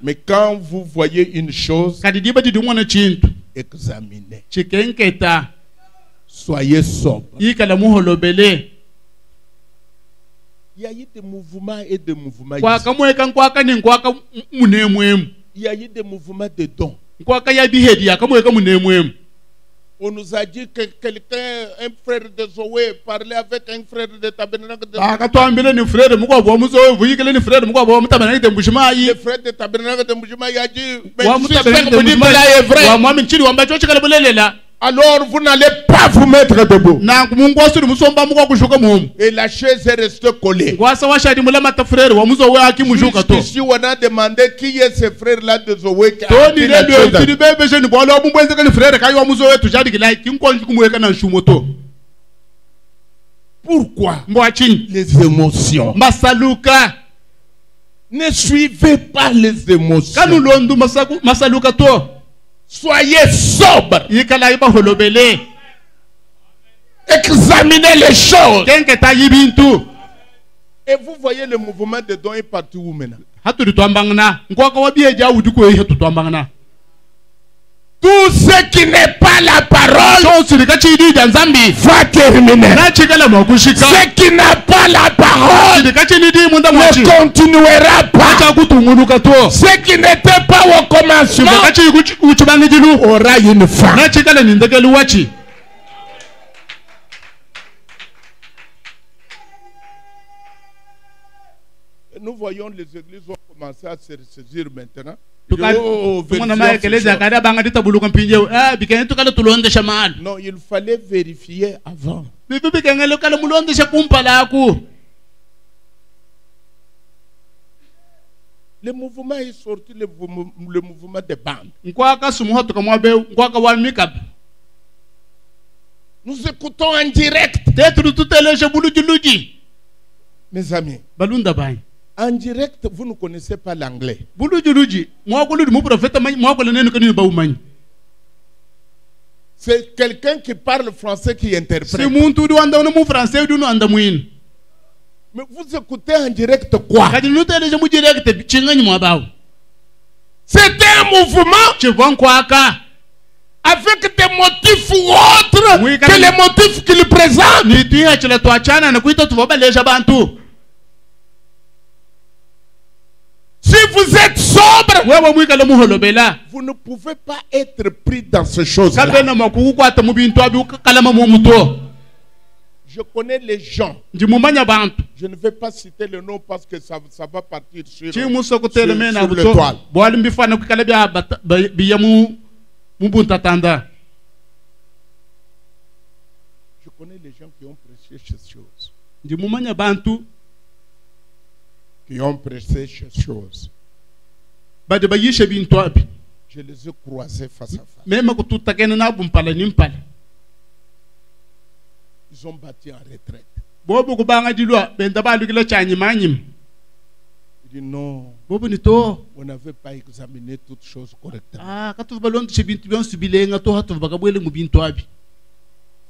Mais quand vous voyez une chose, examinez. Soyez sobre. Il y a eu des mouvements et des mouvements. Il y a eu des mouvements de dons. On nous a dit que quelqu'un, un frère de Zoé, parlait avec un frère de Tabernacle de Mbushima. Le frère de Tabernacle de Mbushima, il a dit, mais si ce que vous dites là est vrai, alors vous n'allez pas vous mettre debout. Et la chaise est restée collée. Juste ici, on a demandé qui est ce frère-là de Zoé qui a appris la chaise. Pourquoi? Les émotions. Ne suivez pas les émotions. Soyez sobre. Examinez les choses. Et vous voyez le mouvement de dons est partout où maintenant. Tout ce qui n'est pas la parole va terminer. Ce qui n'a pas la parole ne continuera pas. Ce qui n'était pas au commencement aura une fin. Nous voyons les églises ont commencé à se ressaisir maintenant. Non, il fallait vérifier avant. Le mouvement est sorti, le mouvement des bandes. Nous écoutons en direct. Mes amis, en direct, vous ne connaissez pas l'anglais. C'est quelqu'un qui parle français qui interprète. Mais vous écoutez en direct quoi? C'était un mouvement avec des motifs ou autres que les motifs qu'il présente. Si vous êtes sobre, vous ne pouvez pas être pris dans ces choses-là. Je connais les gens. Je ne vais pas citer le nom parce que ça va partir sur le toile. Je connais les gens qui ont prêché ces choses. Qui ont prêché ces choses. Je les ai croisés face à face. Ils ont battu en retraite. Bobo kubanga dilwa benda balukile chanyi manyim. Il dit non. Bobo ni to. On n'avait pas examiné toutes choses correctement. Ah, katu balon chibintu bion subilenga to hatu bakabwele mubintu abi.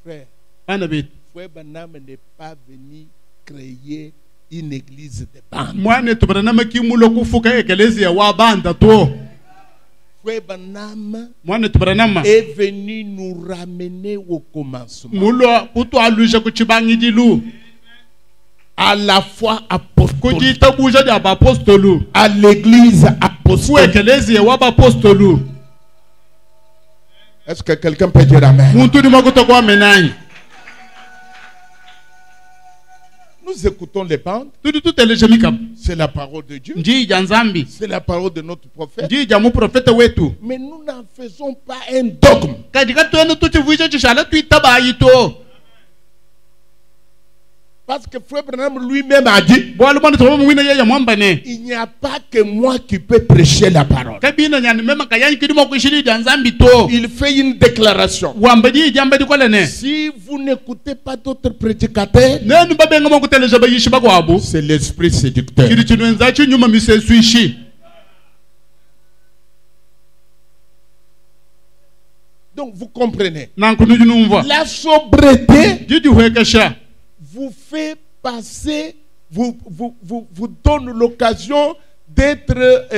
Frère. Anabet. Frère Branham n'est pas venu créer une église de bande. Mwane to Branham kimulo kufuka ekelezia wa banda to. Frère Branham Mwane to Branham est venu nous ramener au commencement. Mulo kuto aluja kuchibangi dilu. À la foi apostolique. À l'église apostolique. Est-ce que quelqu'un peut dire amen? Nous écoutons les bandes. C'est la parole de Dieu. C'est la parole de notre prophète. Mais nous n'en faisons pas un dogme. Parce que Frère Branham lui-même a dit, il n'y a pas que moi qui peux prêcher la parole. Il fait une déclaration. Si vous n'écoutez pas d'autres prédicateurs, c'est l'esprit séducteur. Donc vous comprenez. La sobriété vous fait passer, vous donne l'occasion d'être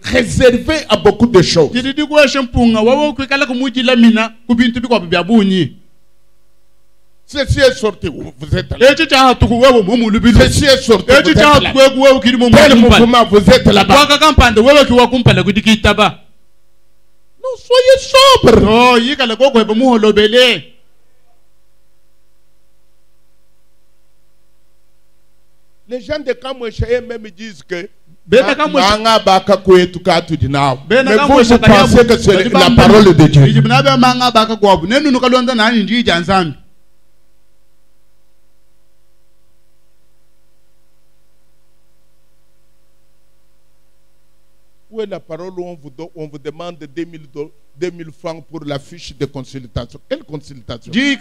réservé à beaucoup de choses. Ceci est sorti, vous êtes là. Ceci est sorti, vous êtes là. Quel mouvement, vous êtes là-bas. Non, soyez sobre. Les gens de Kamweshaye même disent que mais vous pensez que c'est la parole de Dieu. Où est la parole où on vous demande 2000 francs pour la fiche de consultation? Quelle consultation? Et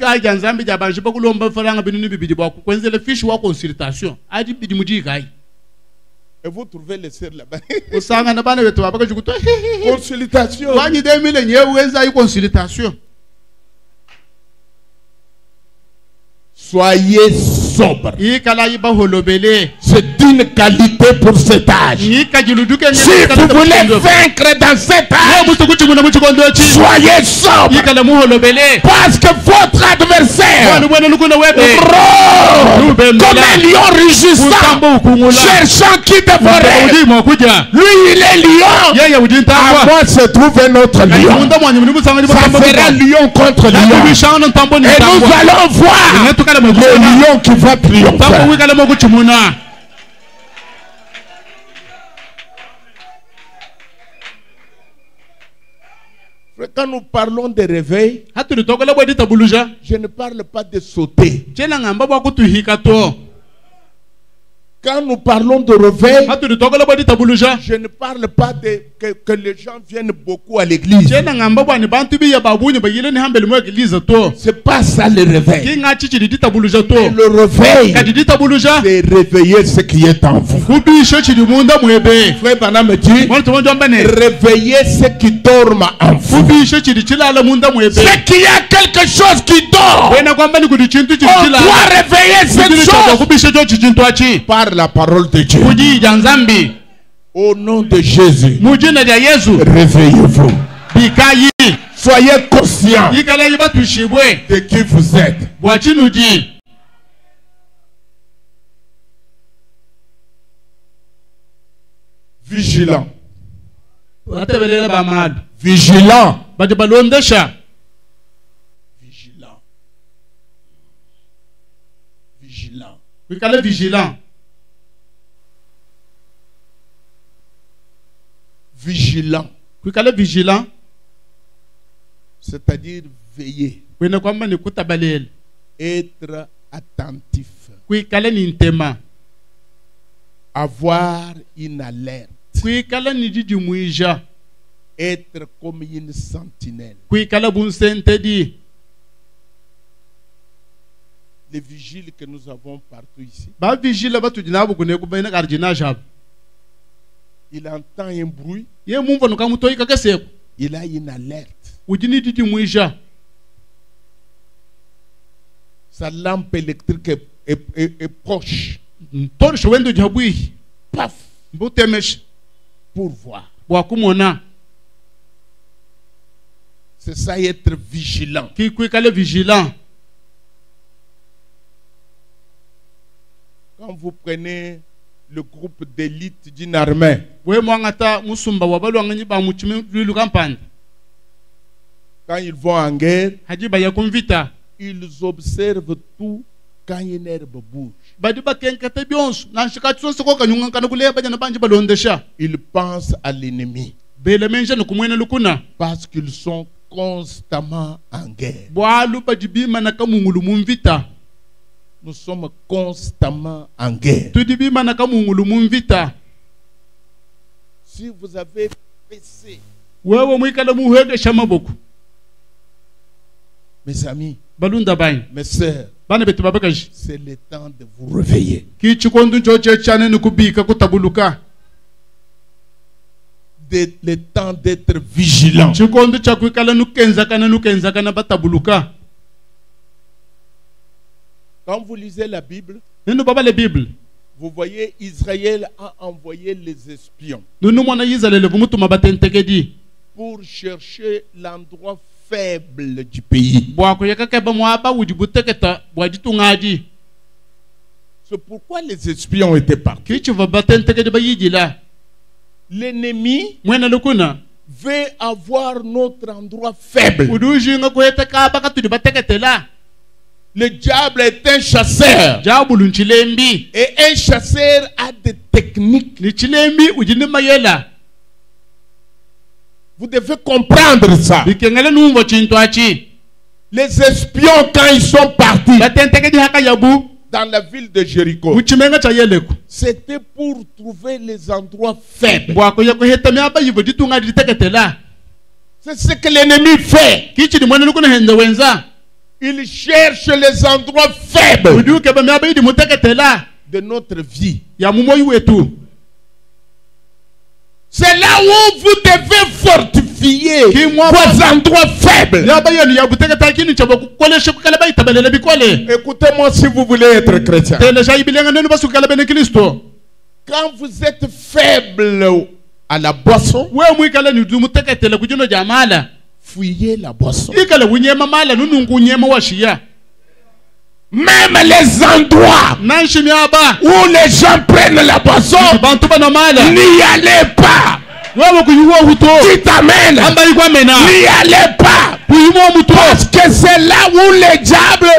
vous trouvez les sœurs là-bas. Consultation. Soyez sobre. C'est d'une qualité pour cet âge. Si vous voulez vaincre dans cet âge, soyez sobre. Parce que votre adversaire rôde comme un lion rugissant, cherchant qui dévorer. Lui, il est lion. À moi se trouve un autre lion. Ça fera lion contre lion. Et nous allons voir le lion qui va triompher. Quand nous parlons de réveil, je ne parle pas de sauter. Quand nous parlons de réveil, je ne parle pas de que les gens viennent beaucoup à l'église. C'est pas ça le réveil. Et le réveil, c'est réveiller ce qui est en vous. Frère Branham me dit, réveiller ce qui dorment en vous. C'est qu'il y a quelque chose qui dort. On doit réveiller cette chose par la parole de Dieu. Au nom de Jésus, réveillez-vous. Soyez conscients de qui vous êtes. Vigilant. Vigilant. Vigilant. Vigilant. Vigilant. C'est-à-dire veiller. Être attentif. Avoir une alerte. Être comme une sentinelle. Les vigiles que nous avons partout ici. Il entend un bruit. Il a une alerte. Sa lampe électrique est proche. Paf. Pour voir. C'est ça, être vigilant. Quand vous prenez le groupe d'élite d'une armée, quand ils vont en guerre, ils observent tout quand une herbe bouge. Ils pensent à l'ennemi parce qu'ils sont constamment en guerre. Nous sommes constamment en guerre. Si vous avez baissé, mes amis, mes sœurs, c'est le temps de vous réveiller. Le temps d'être vigilant. Quand vous lisez la Bible, vous voyez Israël a envoyé les espions pour chercher l'endroit faible du pays. C'est pourquoi les espions étaient partis. L'ennemi veut avoir notre endroit faible. Le diable est un chasseur. Et un chasseur a des techniques. Vous devez comprendre ça. Les espions, quand ils sont partis dans la ville de Jéricho, c'était pour trouver les endroits faibles. C'est ce que l'ennemi fait. Il cherche les endroits faibles de notre vie. C'est là où vous devez fortifier vos endroits faibles. Écoutez-moi si vous voulez être chrétien. Quand vous êtes faible à la boisson, fuyez la boisson. Même les endroits où les gens prennent la boisson, n'y allez pas. Dites amen. N'y allez pas. Parce que c'est là où les diables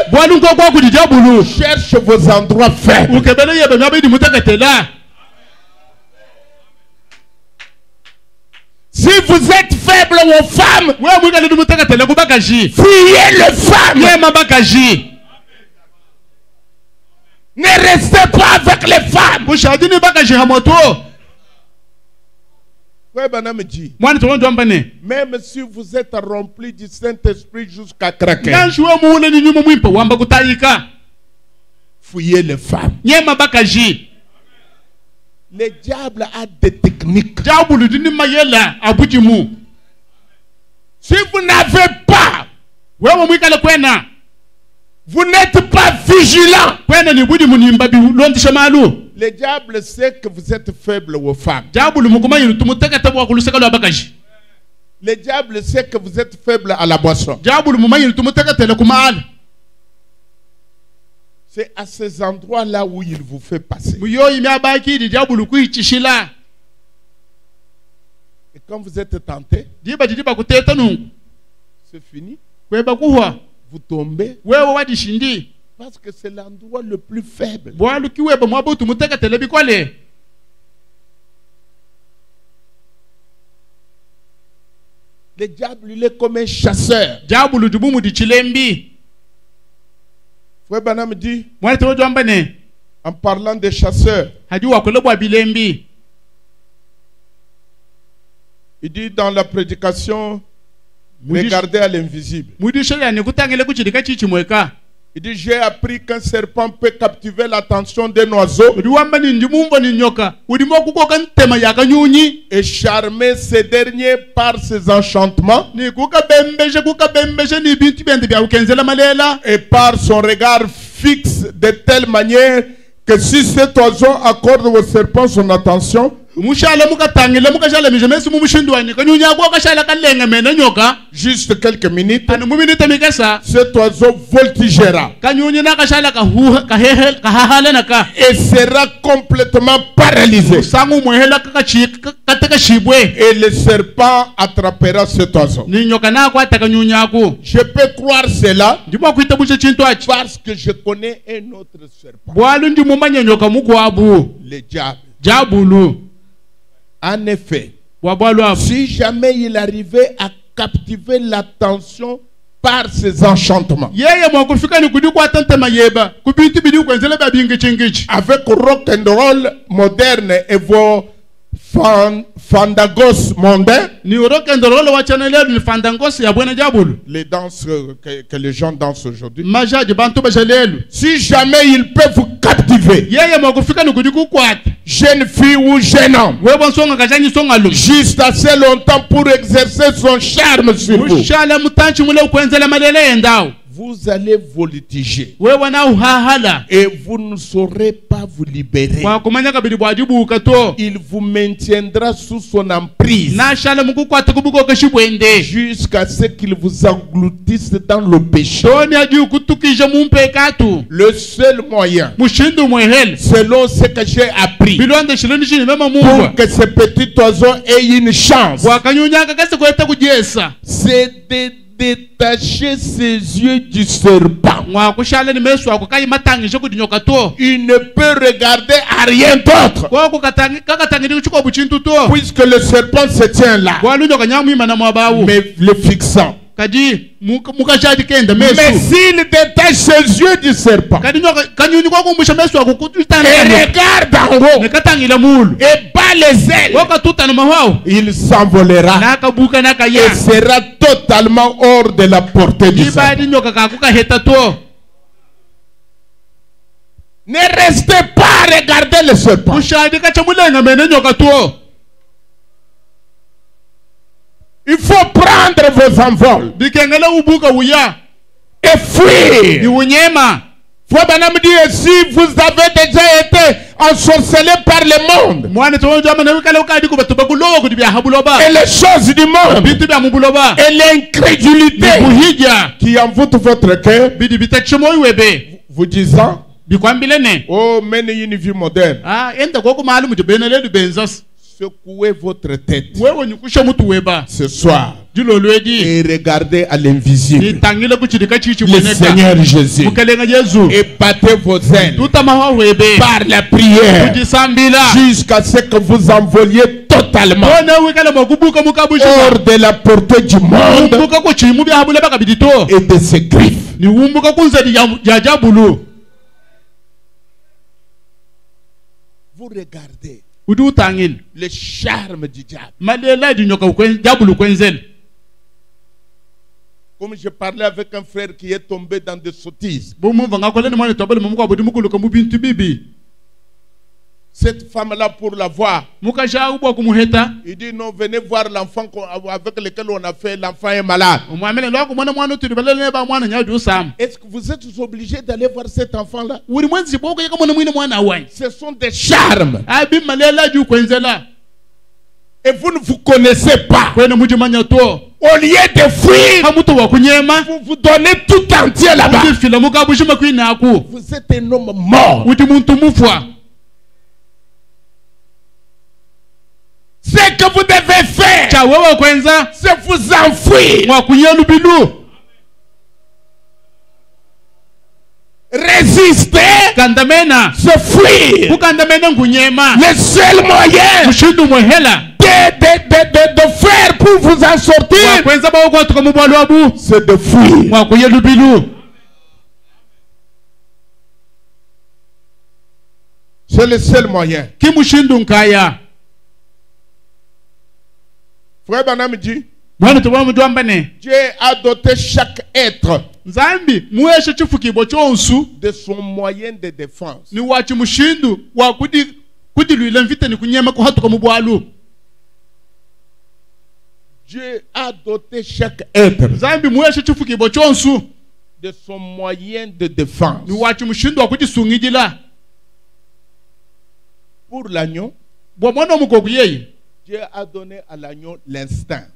cherchent vos endroits faibles. Si vous êtes faible aux femmes, fuyez les femmes. Ne restez pas avec les femmes. Même si vous êtes rempli du Saint-Esprit jusqu'à craquer, fuyez les femmes. Le diable a des techniques. Si vous n'avez pas, vous n'êtes pas vigilant, le diable sait que vous êtes faible aux femmes. Le diable sait que vous êtes faible à la boisson. C'est à ces endroits-là où il vous fait passer. Et quand vous êtes tenté, c'est fini. Vous tombez. Parce que c'est l'endroit le plus faible. Le diable, il est comme un chasseur. Frère Branham dit, en parlant des chasseurs, il dit dans la prédication, regardez à l'invisible. Il dit, j'ai appris qu'un serpent peut captiver l'attention d'un oiseau et charmer ces derniers par ses enchantements et par son regard fixe de telle manière que si cet oiseau accorde au serpent son attention, juste quelques minutes, cet oiseau voltigera et sera complètement paralysé. Et le serpent attrapera cet oiseau. Je peux croire cela parce que je connais un autre serpent, le diable. En effet, si jamais il arrivait à captiver l'attention par ses enchantements, avec rock and roll moderne et vos fandangos mondains, les danses que les gens dansent aujourd'hui, si jamais il peut vous captiver, jeune fille ou jeune homme, juste assez longtemps pour exercer son charme sur vous, vous allez voltiger et vous ne saurez pas vous libérer. Il vous maintiendra sous son emprise jusqu'à ce qu'il vous engloutisse dans le péché. Le seul moyen, selon ce que j'ai appris, pour que ce petit oiseau ait une chance, c'est de détacher ses yeux du serpent. Il ne peut regarder à rien d'autre, puisque le serpent se tient là, mais le fixant. Mais s'il détache ses yeux du serpent et regarde en haut et bat les ailes, il s'envolera et sera totalement hors de la portée du serpent. Ne restez pas à regarder le serpent. Il faut prendre vos envols et fuir. Si vous avez déjà été ensorcelé par le monde et les choses du monde et l'incrédulité qui envoûte votre cœur, vous disant, oh, menez une vie moderne, secouez votre tête ce soir et regardez à l'invisible le Seigneur Jésus et battez vos ailes par la prière jusqu'à ce que vous envoliez totalement hors de la portée du monde et de ses griffes. Vous regardez le charme du diable. Comme je parlais avec un frère qui est tombé dans des sottises. Cette femme-là, pour la voir, il dit non, venez voir l'enfant avec lequel on a fait, l'enfant est malade. Est-ce que vous êtes obligé d'aller voir cet enfant-là? Ce sont des charmes. Et vous ne vous connaissez pas. Au lieu de fuir, vous vous donnez tout entier là-bas. Vous êtes un homme mort. Ce que vous devez faire, c'est vous enfuir. Résister, se fuir. Le seul moyen de faire pour vous en sortir, c'est de fuir. C'est le seul moyen. Frère Branham dit, Dieu a doté chaque être de son moyen de défense. Dieu a doté chaque être de son moyen de défense. Pour l'agneau, Dieu a donné à l'agneau l'instinct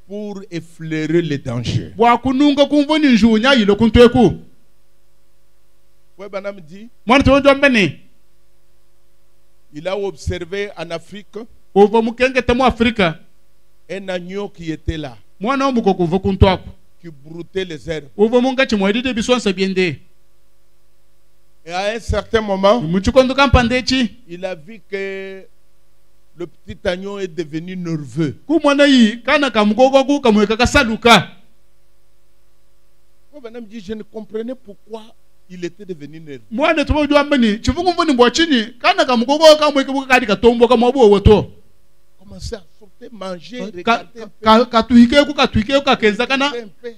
pour effleurer les dangers. Banam dit, il a observé en Afrique un agneau qui était là, qui broutait les herbes. Et à un certain moment, il a vu que le petit agneau est devenu nerveux. Je ne comprenais pourquoi il était devenu nerveux. Commençait à sauter, manger, regarder un peu.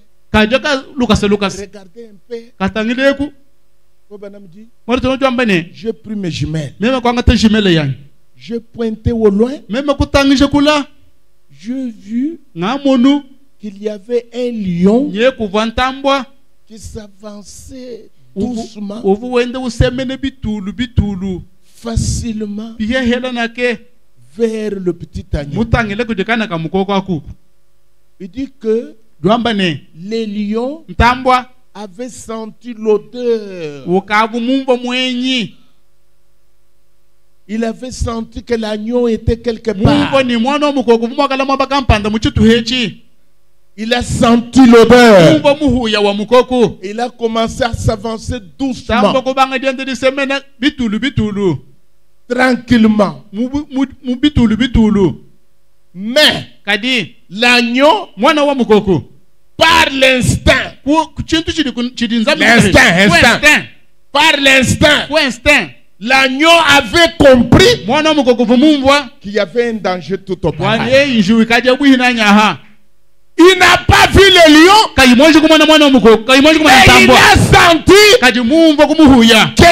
J'ai pris mes jumelles. J'ai pointé au loin. J'ai vu qu'il y avait un lion qui s'avançait doucement, facilement vers le petit agneau. Il dit que les lions avaient senti l'odeur. Il avait senti que l'agneau était quelque part. Il a senti l'odeur. Il a commencé à s'avancer doucement, tranquillement. Mais l'agneau, par l'instinct, par l'instinct, l'agneau avait compris qu'il y avait un danger tout auparavant. Il n'a pas vu le lion, mais il a senti que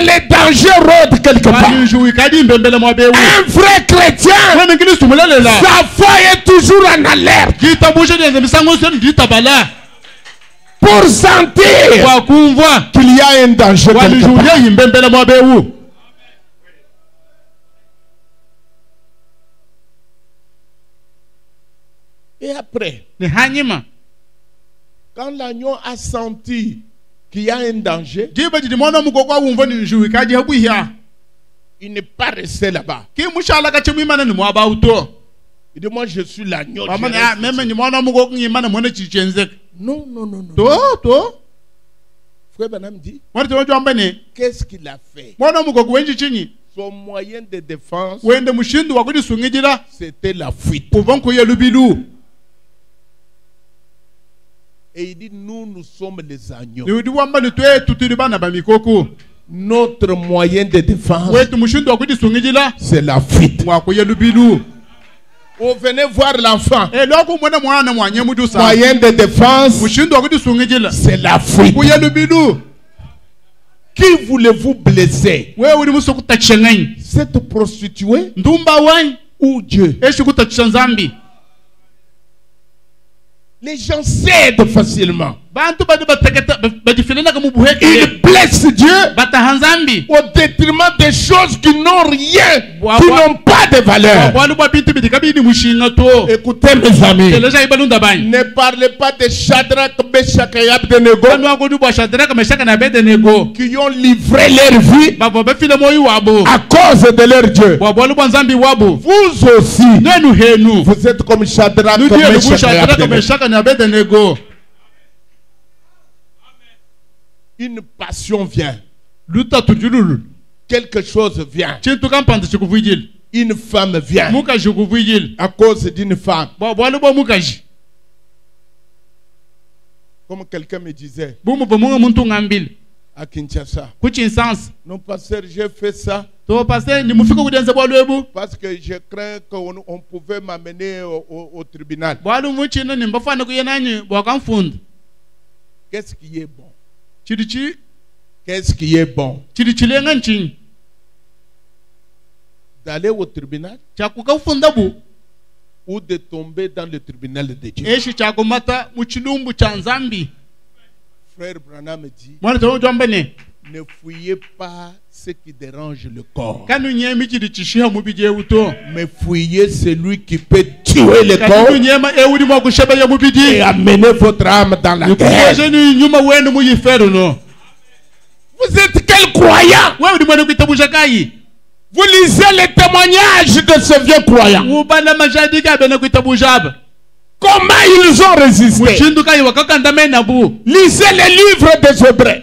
les dangers rôdent quelque part. Un vrai chrétien, sa foi est toujours en alerte pour sentir qu'il y a un danger quelque part. Et après, quand l'agneau a senti qu'il y a un danger, il n'est pas resté là-bas. Il dit, moi je suis l'agneau. Non. Frère Branham dit, qu'est-ce qu'il a fait? Son moyen de défense, c'était la fuite. Et il dit, nous sommes les agneaux. Notre moyen de défense, c'est la fuite. Oh, venez voir l'enfant. Moyen de défense, c'est la fuite. Qui voulez-vous blesser? Cette prostituée ou Dieu? Les gens cèdent facilement. Ils blessent Dieu au détriment des choses qui n'ont rien, qui n'ont pas de valeur. Écoutez mes amis, ne parlez pas de Shadrach, Meshach et Abednego qui ont livré leur vie à cause de leur Dieu. Vous aussi, vous êtes comme Shadrach, Meshach et Abednego. Une passion vient. Quelque chose vient. Une femme vient. À cause d'une femme. Comme quelqu'un me disait à Kinshasa. Non, pasteur, j'ai fait ça Parce que je crains qu'on pouvait m'amener au tribunal. Qu'est-ce qui est bon? Qu'est-ce qui est bon? D'aller au tribunal ou de tomber dans le tribunal de Dieu? Frère Branham dit, ne fouillez pas ce qui dérange le corps, mais fouillez celui qui peut tuer le corps et amener votre âme dans la guerre. Vous êtes quel croyant? Vous lisez les témoignages de ce vieux croyant. Comment ils ont résisté? Lisez les livres des Hébreux.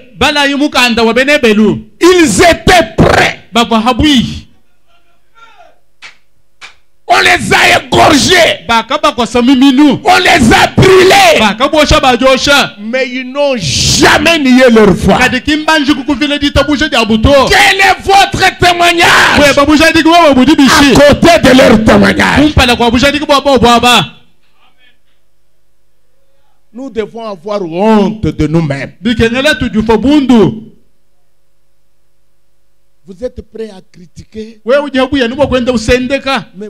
Ils étaient prêts. On les a égorgés. On les a brûlés. Mais ils n'ont jamais nié leur foi. Quel est votre témoignage à côté de leur témoignage? Nous devons avoir honte de nous-mêmes. Vous êtes prêts à critiquer, mais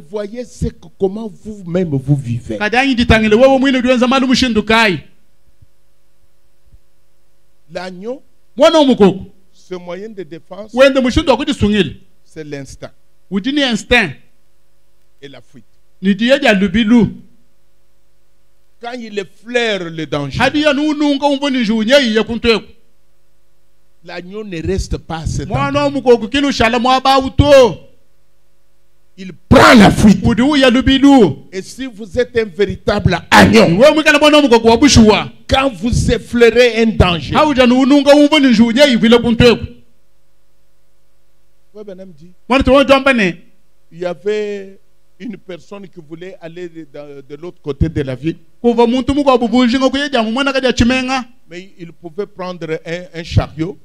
voyez comment vous-même vous vivez. L'agneau, ce moyen de défense, c'est l'instinct et la fuite. Quand il flaire le danger, l'agneau ne reste pas à cet endroit. Il prend la fuite. Et si vous êtes un véritable agneau, quand vous effleurez un danger, il y avait une personne qui voulait aller de l'autre côté de la ville. Mais il pouvait prendre un chariot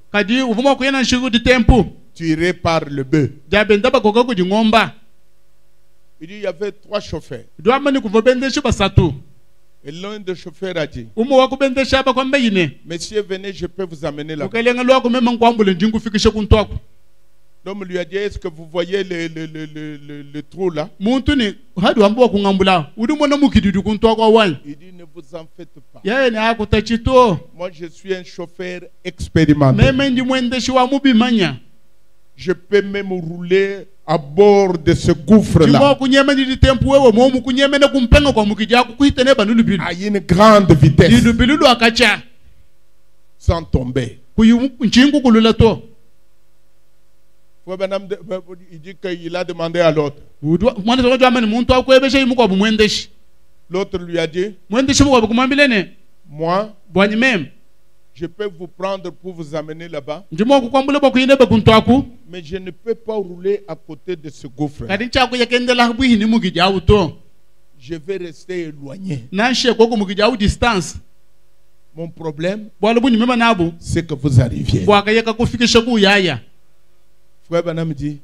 tiré par le bœuf. Il dit il y avait 3 chauffeurs. Et l'un des chauffeurs a dit, Monsieur, venez, je peux vous amener là-bas. L'homme lui a dit, est-ce que vous voyez le trou là? Il dit, ne vous en faites pas. Moi, je suis un chauffeur expérimenté. Je peux même rouler à bord de ce gouffre-là à une grande vitesse sans tomber. Il dit qu'il a demandé à l'autre. L'autre lui a dit, moi, je peux vous prendre pour vous amener là-bas, mais je ne peux pas rouler à côté de ce gouffre. Je vais rester éloigné. Mon problème, c'est que vous arriviez. Frère Branham dit,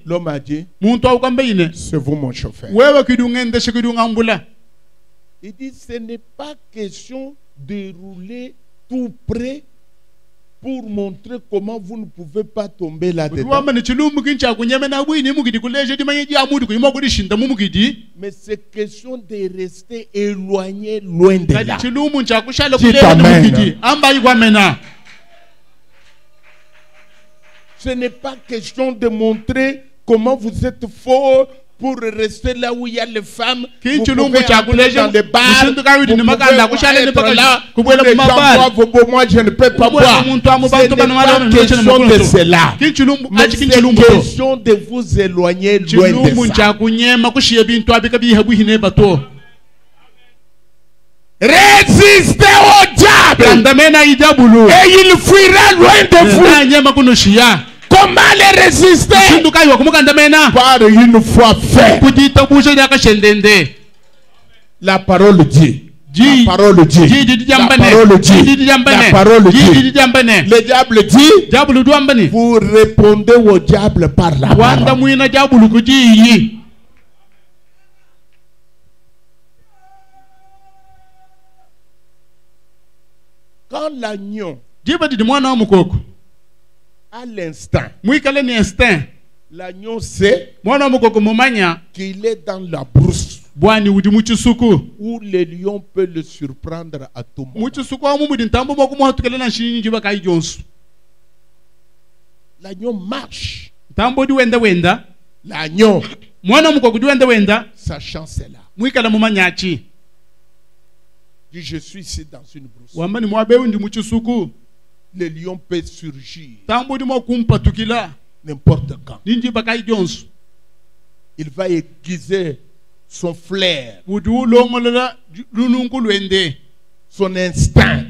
l'homme a dit, c'est vous mon chauffeur. Il dit, ce n'est pas question de rouler tout près pour montrer comment vous ne pouvez pas tomber là-dedans. Mais c'est question de rester éloigné, loin de là. Ce n'est pas question de montrer comment vous êtes fort pour rester là où il y a les femmes. Vous pouvez entrer dans les bars, vous pouvez être là, où les gens boivent, moi je ne peux pas boire. Ce n'est pas question de cela, mais c'est question de vous éloigner loin de ça. Résistez au diable et il fuira loin de vous. Comment les résister? Par une foi faite. La parole dit, La parole dit. La parole dit. La parole dit. Le diable dit. Vous répondez au diable par la parole. Quand l'agneau à l'instinct, l'agneau sait qu'il est dans la brousse où les lions peuvent le surprendre à tout moment. L'agneau marche. L'agneau, sa chance est là. Je suis ici dans une brousse. Les lions peuvent surgir n'importe quand. Il va aiguiser son flair, son instinct.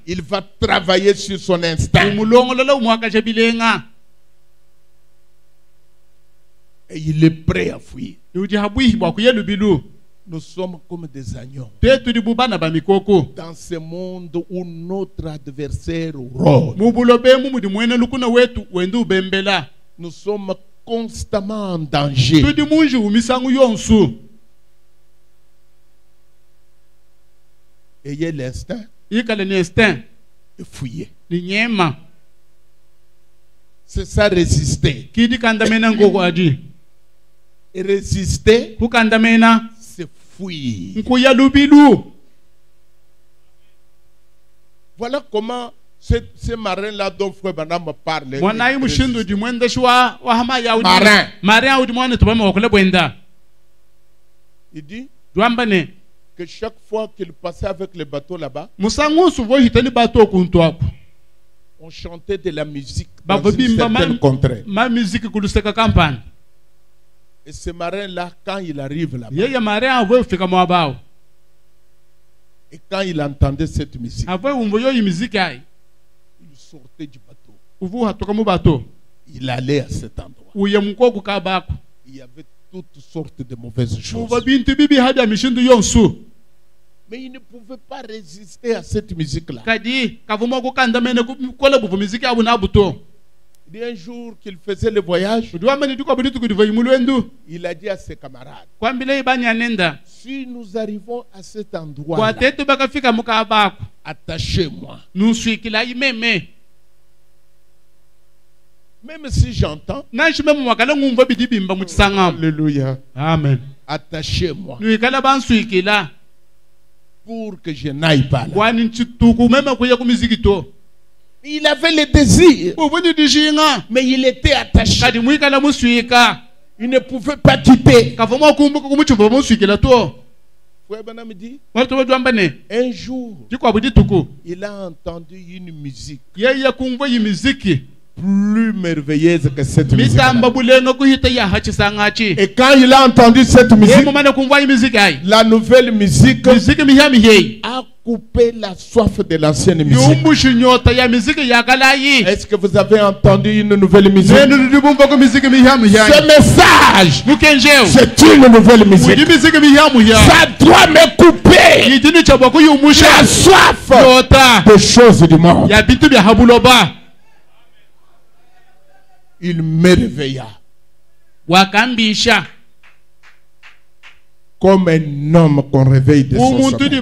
Il va travailler sur son instinct. Et il est prêt à fuir. Nous sommes comme des agneaux dans ce monde où notre adversaire rôde. Nous sommes constamment en danger. Ayez l'instinct et fuyez. C'est ça, résister. Et résister, c'est fuir. Voilà comment ce marin-là dont Frère Branham me parle. Marin. Il dit que chaque fois qu'il passait avec le bateau là-bas, on chantait de la musique dans une certaine contrée. Et ce marin-là, quand il arrive là-bas, et quand il entendait cette musique, il sortait du bateau. Il allait à cet endroit. Il y avait toutes sortes de mauvaises choses. Mais il ne pouvait pas résister à cette musique-là. Un jour qu'il faisait le voyage, il a dit à ses camarades, si nous arrivons à cet endroit, attachez-moi. Même si j'entends, alléluia, amen, attachez-moi pour que je n'aille pas là. Il avait le désir, mais il était attaché. Il ne pouvait pas quitter. Frère Branham dit, un jour, il a entendu une musique plus merveilleuse que cette musique. Et quand il a entendu cette musique, la nouvelle musique a coupé la soif de l'ancienne musique. Est-ce que vous avez entendu une nouvelle musique? Ce message, c'est une nouvelle musique. Ça doit me couper la soif des choses du monde. Il m'éveilla comme un homme qu'on réveille de son sommeil.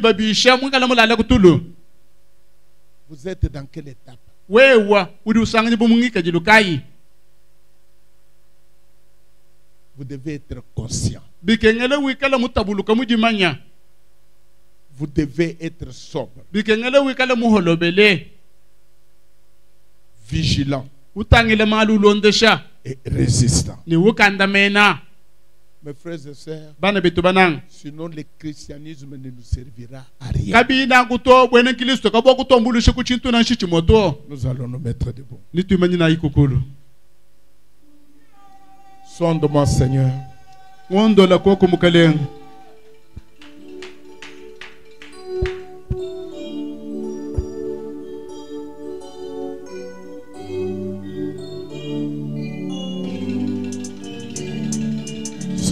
Vous êtes dans quelle étape? Vous devez être conscient. Vous devez être sobre, vigilant et résistant. Mes frères et sœurs, sinon le christianisme ne nous servira à rien. Nous allons nous mettre debout. Sonde-moi, Seigneur.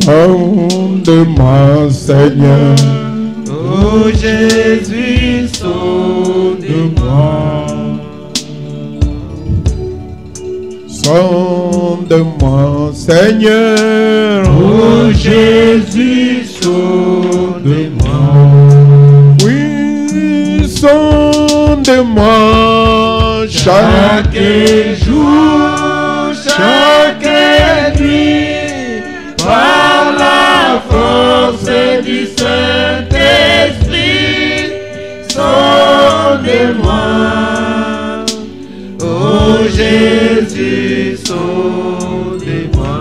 Sonde-moi, Seigneur. Jésus, sonde-moi. Sonde-moi, Seigneur. Oh Jésus, sonde-moi. Oui, sonde-moi chaque jour, chaque nuit, par la force du Saint-Esprit, sonde-moi. Oh Jésus, sonde-moi.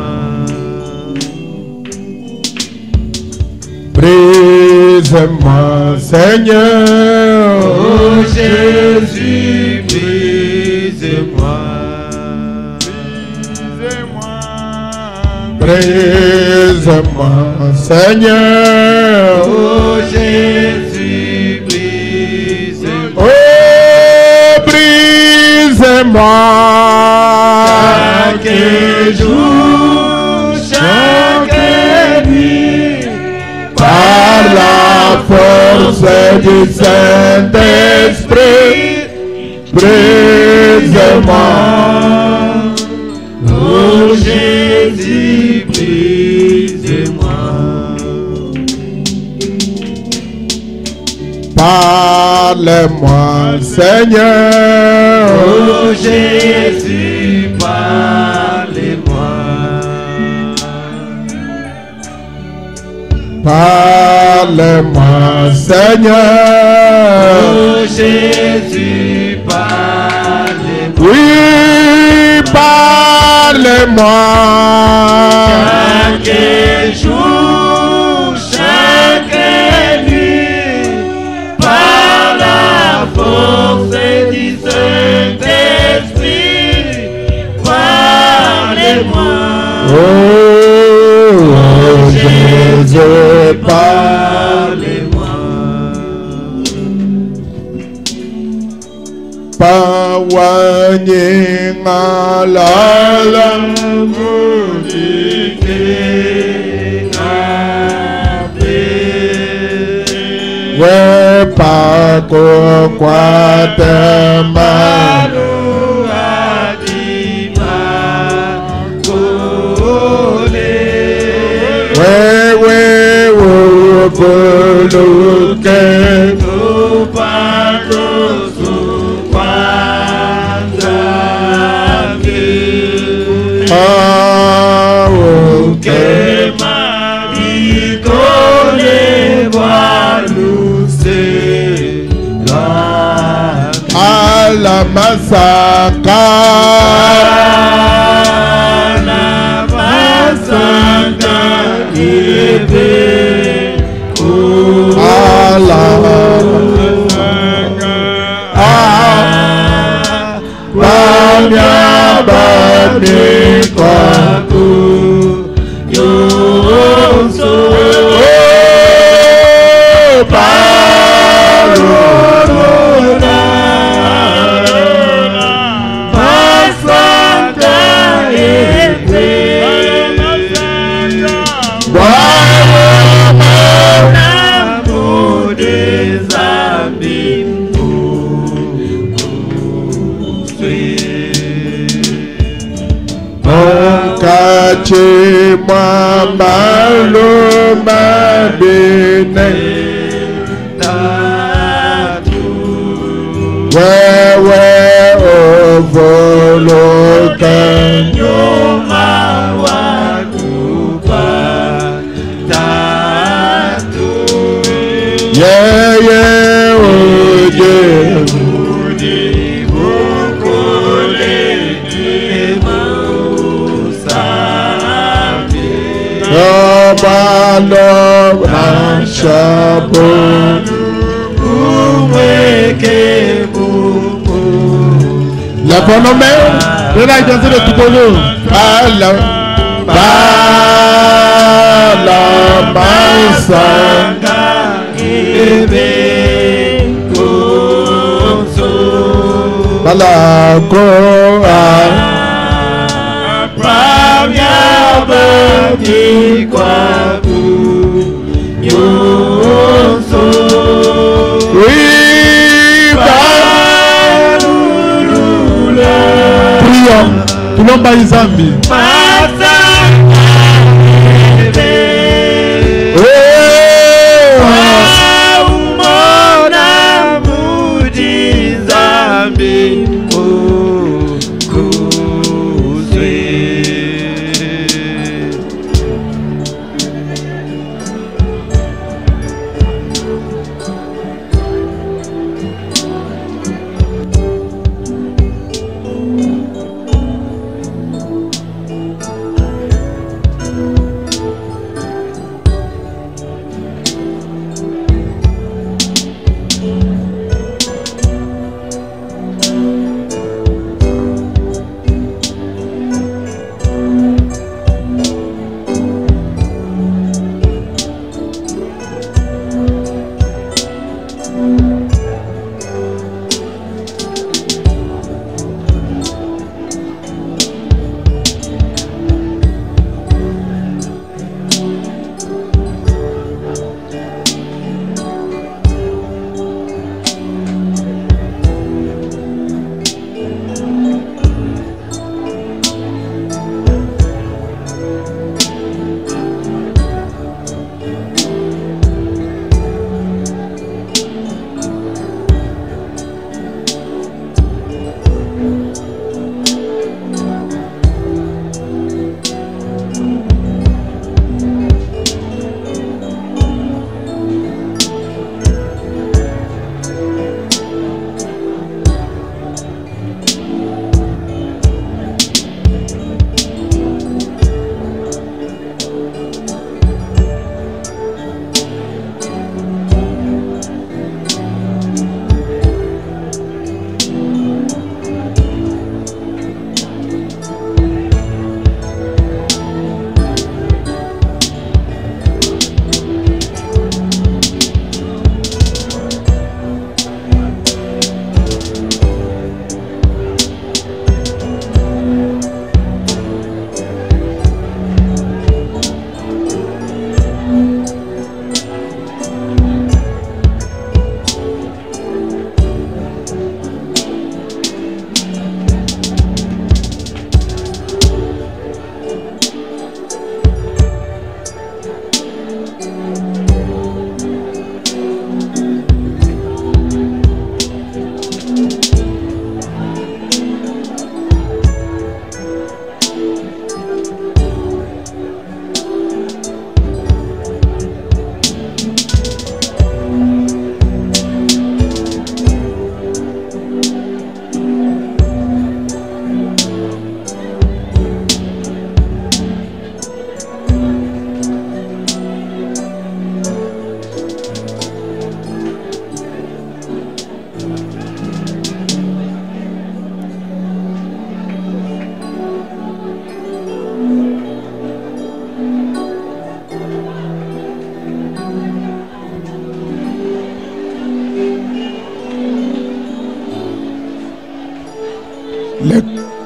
Brise-moi, Seigneur. Oh Jésus, brise-moi. Brise-moi, Seigneur. Oh Jésus, brise-moi. Oh, brise-moi. Chaque jour, chaque nuit, Par la force du Saint-Esprit, brise-moi. oh Jésus, brise-moi. Parle-moi, Seigneur. Oh Jésus, parle-moi. Parle-moi, Seigneur. Oh Jésus, parle-moi. Oui, parle-moi. Chaque jour, chaque nuit, par la force du Saint-Esprit, parlez-moi. Oh, Jésus, Parlez-moi. Pawanye ngalala we pako kwatema wewe ukuluke la masaka ebe ala banya bani kwaku yonso Chima malu mabine wewe ovoloka nyuma wakupa tatu yeye uje Balo Anshabu Umweke Mungu La bonne main de la danse de Tupolo Bala Masanga Ebe Konso Bala Koa Pramya Bani Kwaku Nyonso lomba izambi.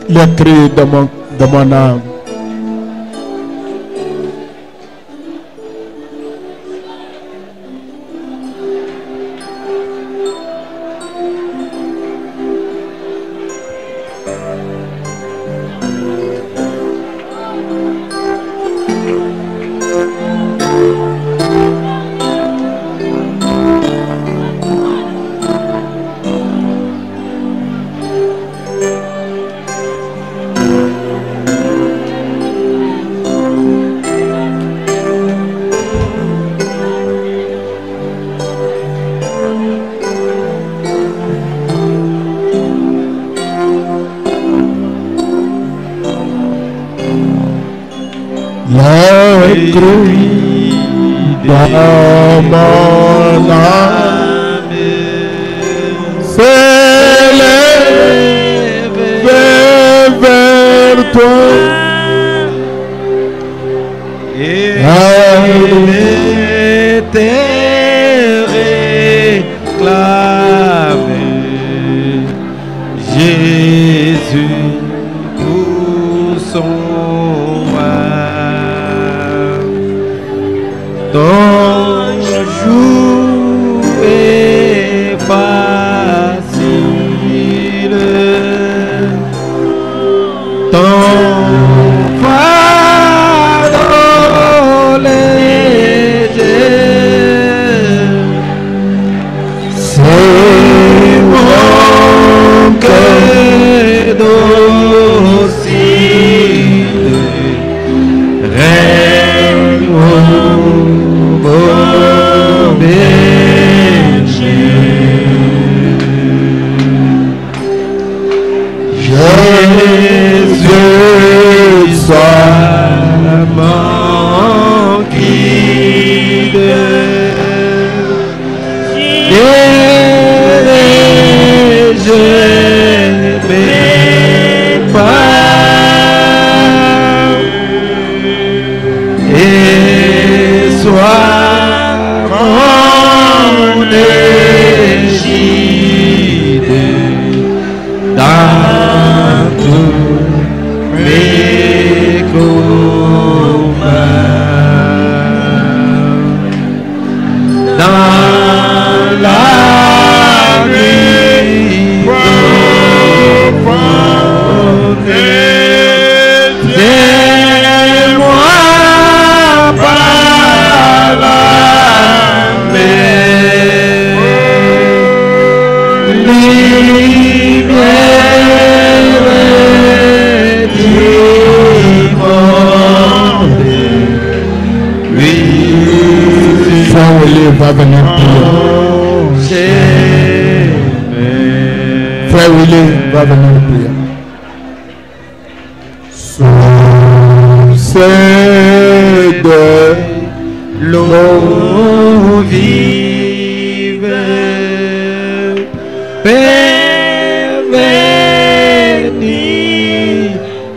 Les cris de mon âme. Les cris de mon âme s'élèvent vers toi. Elle te réclame, Jésus, pour son âme. Ton jour sois mon guide. Dirige mes pas et sois mon égide dans tous mes combats. Dans la nuit profonde, tiens-moi par la main. Lumière du monde, oui, Frère Willy va venir prier. Frère Willy va venir prier. Source de l'eau vive, Père béni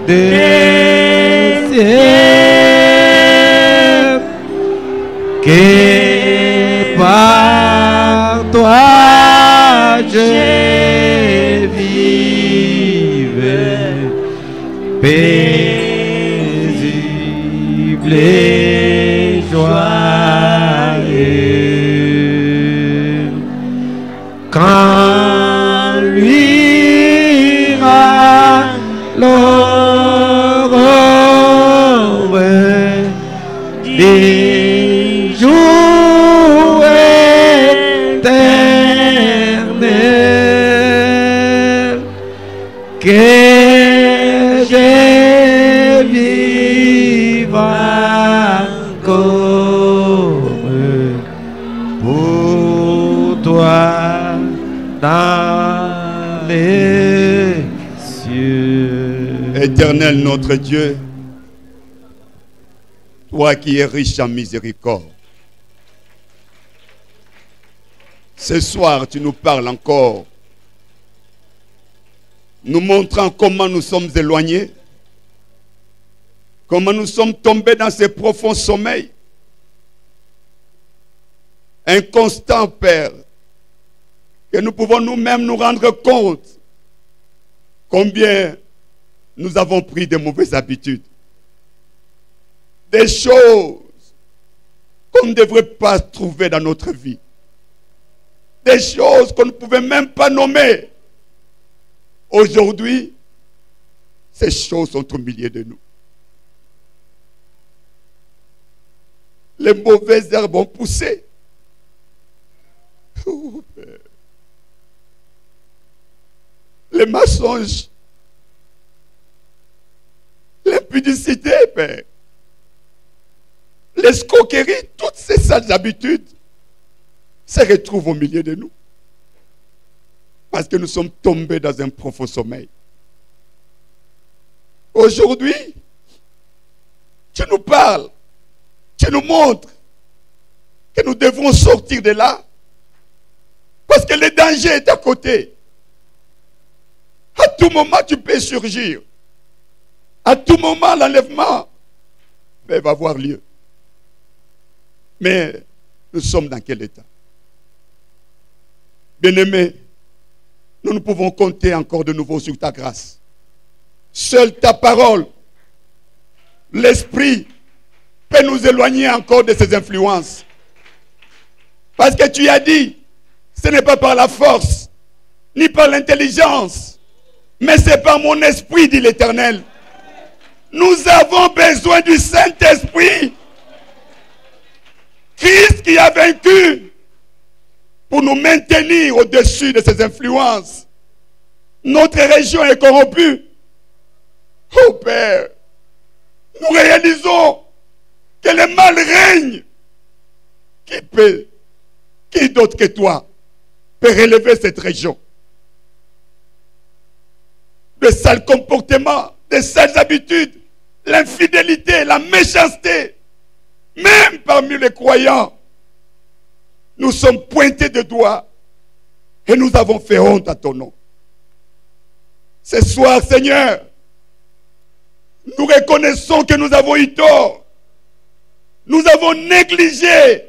des cieux, que par toi je vive, paisible et joyeux. Quand luira l'aurore des jours éternels, que je vive encore pour toi dans les cieux. Éternel notre Dieu, toi qui es riche en miséricorde, ce soir tu nous parles encore, nous montrant comment nous sommes éloignés, comment nous sommes tombés dans ces profonds sommeils. Inconstant, Père, que nous pouvons nous-mêmes nous rendre compte combien nous avons pris de mauvaises habitudes. Des choses qu'on ne devrait pas trouver dans notre vie. Des choses qu'on ne pouvait même pas nommer. Aujourd'hui, ces choses sont au milieu de nous. Les mauvaises herbes ont poussé. Oh, Père. Les mensonges, l'impudicité, Père, l'escroquerie, toutes ces sales habitudes se retrouvent au milieu de nous. Parce que nous sommes tombés dans un profond sommeil. Aujourd'hui, tu nous parles, tu nous montres que nous devons sortir de là. Parce que le danger est à côté. À tout moment, tu peux surgir. À tout moment, l'enlèvement va avoir lieu. Mais nous sommes dans quel état? Bien-aimés, nous ne pouvons compter encore de nouveau sur ta grâce. Seule ta parole, l'esprit, peut nous éloigner encore de ces influences. Parce que tu as dit, ce n'est pas par la force, ni par l'intelligence, mais c'est par mon esprit, dit l'Éternel. Nous avons besoin du Saint-Esprit. Christ qui a vaincu pour nous maintenir au-dessus de ces influences. Notre région est corrompue. Oh Père, nous réalisons que le mal règne. Qui d'autre que toi peut relever cette région? Le sale comportement de sales habitudes, l'infidélité, la méchanceté, même parmi les croyants, nous sommes pointés de doigts et nous avons fait honte à ton nom. Ce soir, Seigneur, nous reconnaissons que nous avons eu tort. Nous avons négligé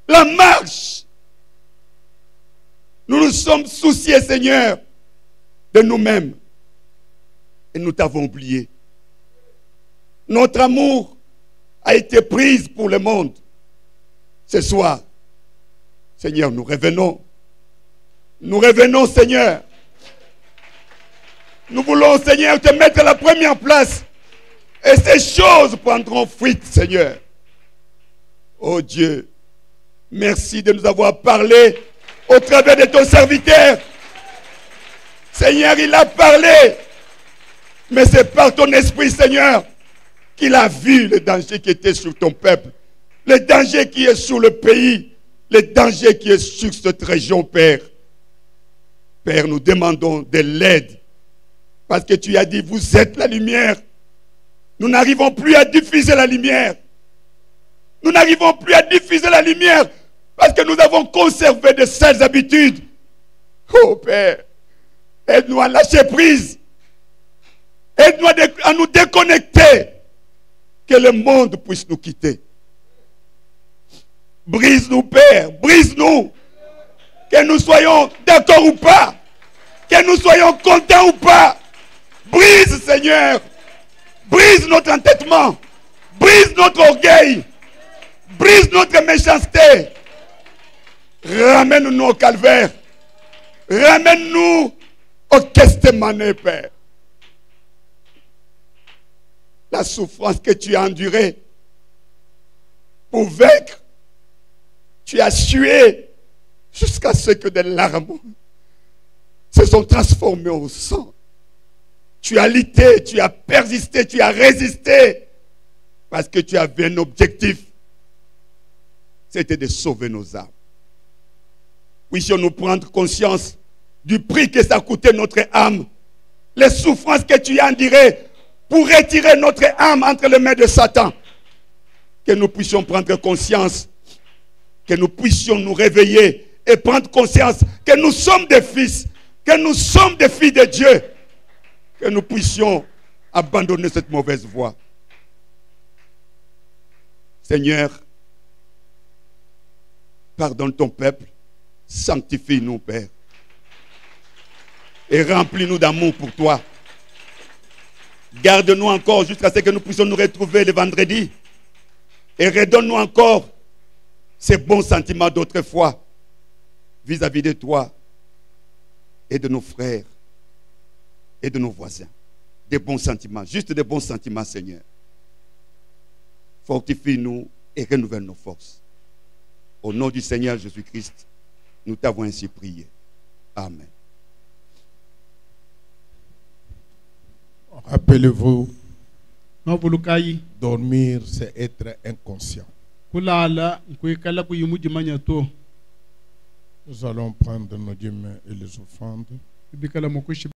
la marche. Nous nous sommes souciés, Seigneur, de nous-mêmes. Et nous t'avons oublié. Notre amour a été pris pour le monde. Ce soir, Seigneur, nous revenons. Nous revenons, Seigneur. Nous voulons, Seigneur, te mettre à la première place. Et ces choses prendront fuite, Seigneur. Oh Dieu, merci de nous avoir parlé au travers de ton serviteur. Seigneur, il a parlé. Mais c'est par ton esprit, Seigneur, qu'il a vu le danger qui était sur ton peuple. Le danger qui est sur le pays. Le danger qui est sur cette région, Père. Père, nous demandons de l'aide. Parce que tu as dit, vous êtes la lumière. Nous n'arrivons plus à diffuser la lumière. Nous n'arrivons plus à diffuser la lumière parce que nous avons conservé de sales habitudes. Oh Père, aide-nous à lâcher prise. Aide-nous à nous déconnecter. Que le monde puisse nous quitter. Brise-nous, Père, brise-nous. Que nous soyons d'accord ou pas. Que nous soyons contents ou pas. Brise, Seigneur. Brise notre entêtement. Brise notre orgueil. Brise notre méchanceté. Ramène-nous au calvaire. Ramène-nous au Gethsémane, Père. La souffrance que tu as endurée pour vaincre, tu as sué jusqu'à ce que des larmes se sont transformées au sang. Tu as lutté, tu as persisté, tu as résisté parce que tu avais un objectif. C'était de sauver nos âmes. Puissions-nous prendre conscience du prix que ça a coûté notre âme. Les souffrances que tu as endurées pour retirer notre âme entre les mains de Satan. Que nous puissions prendre conscience. Que nous puissions nous réveiller et prendre conscience que nous sommes des fils. Que nous sommes des filles de Dieu. Que nous puissions abandonner cette mauvaise voie. Seigneur, pardonne ton peuple, sanctifie-nous, Père, et remplis-nous d'amour pour toi. Garde-nous encore jusqu'à ce que nous puissions nous retrouver le vendredi, et redonne-nous encore ces bons sentiments d'autrefois vis-à-vis de toi et de nos frères et de nos voisins. Des bons sentiments, juste des bons sentiments, Seigneur. Fortifie-nous et renouvelle nos forces. Au nom du Seigneur Jésus-Christ, nous t'avons ainsi prié. Amen. Rappelez-vous, dormir, c'est être inconscient. Nous allons prendre nos 10 mains et les offrandes.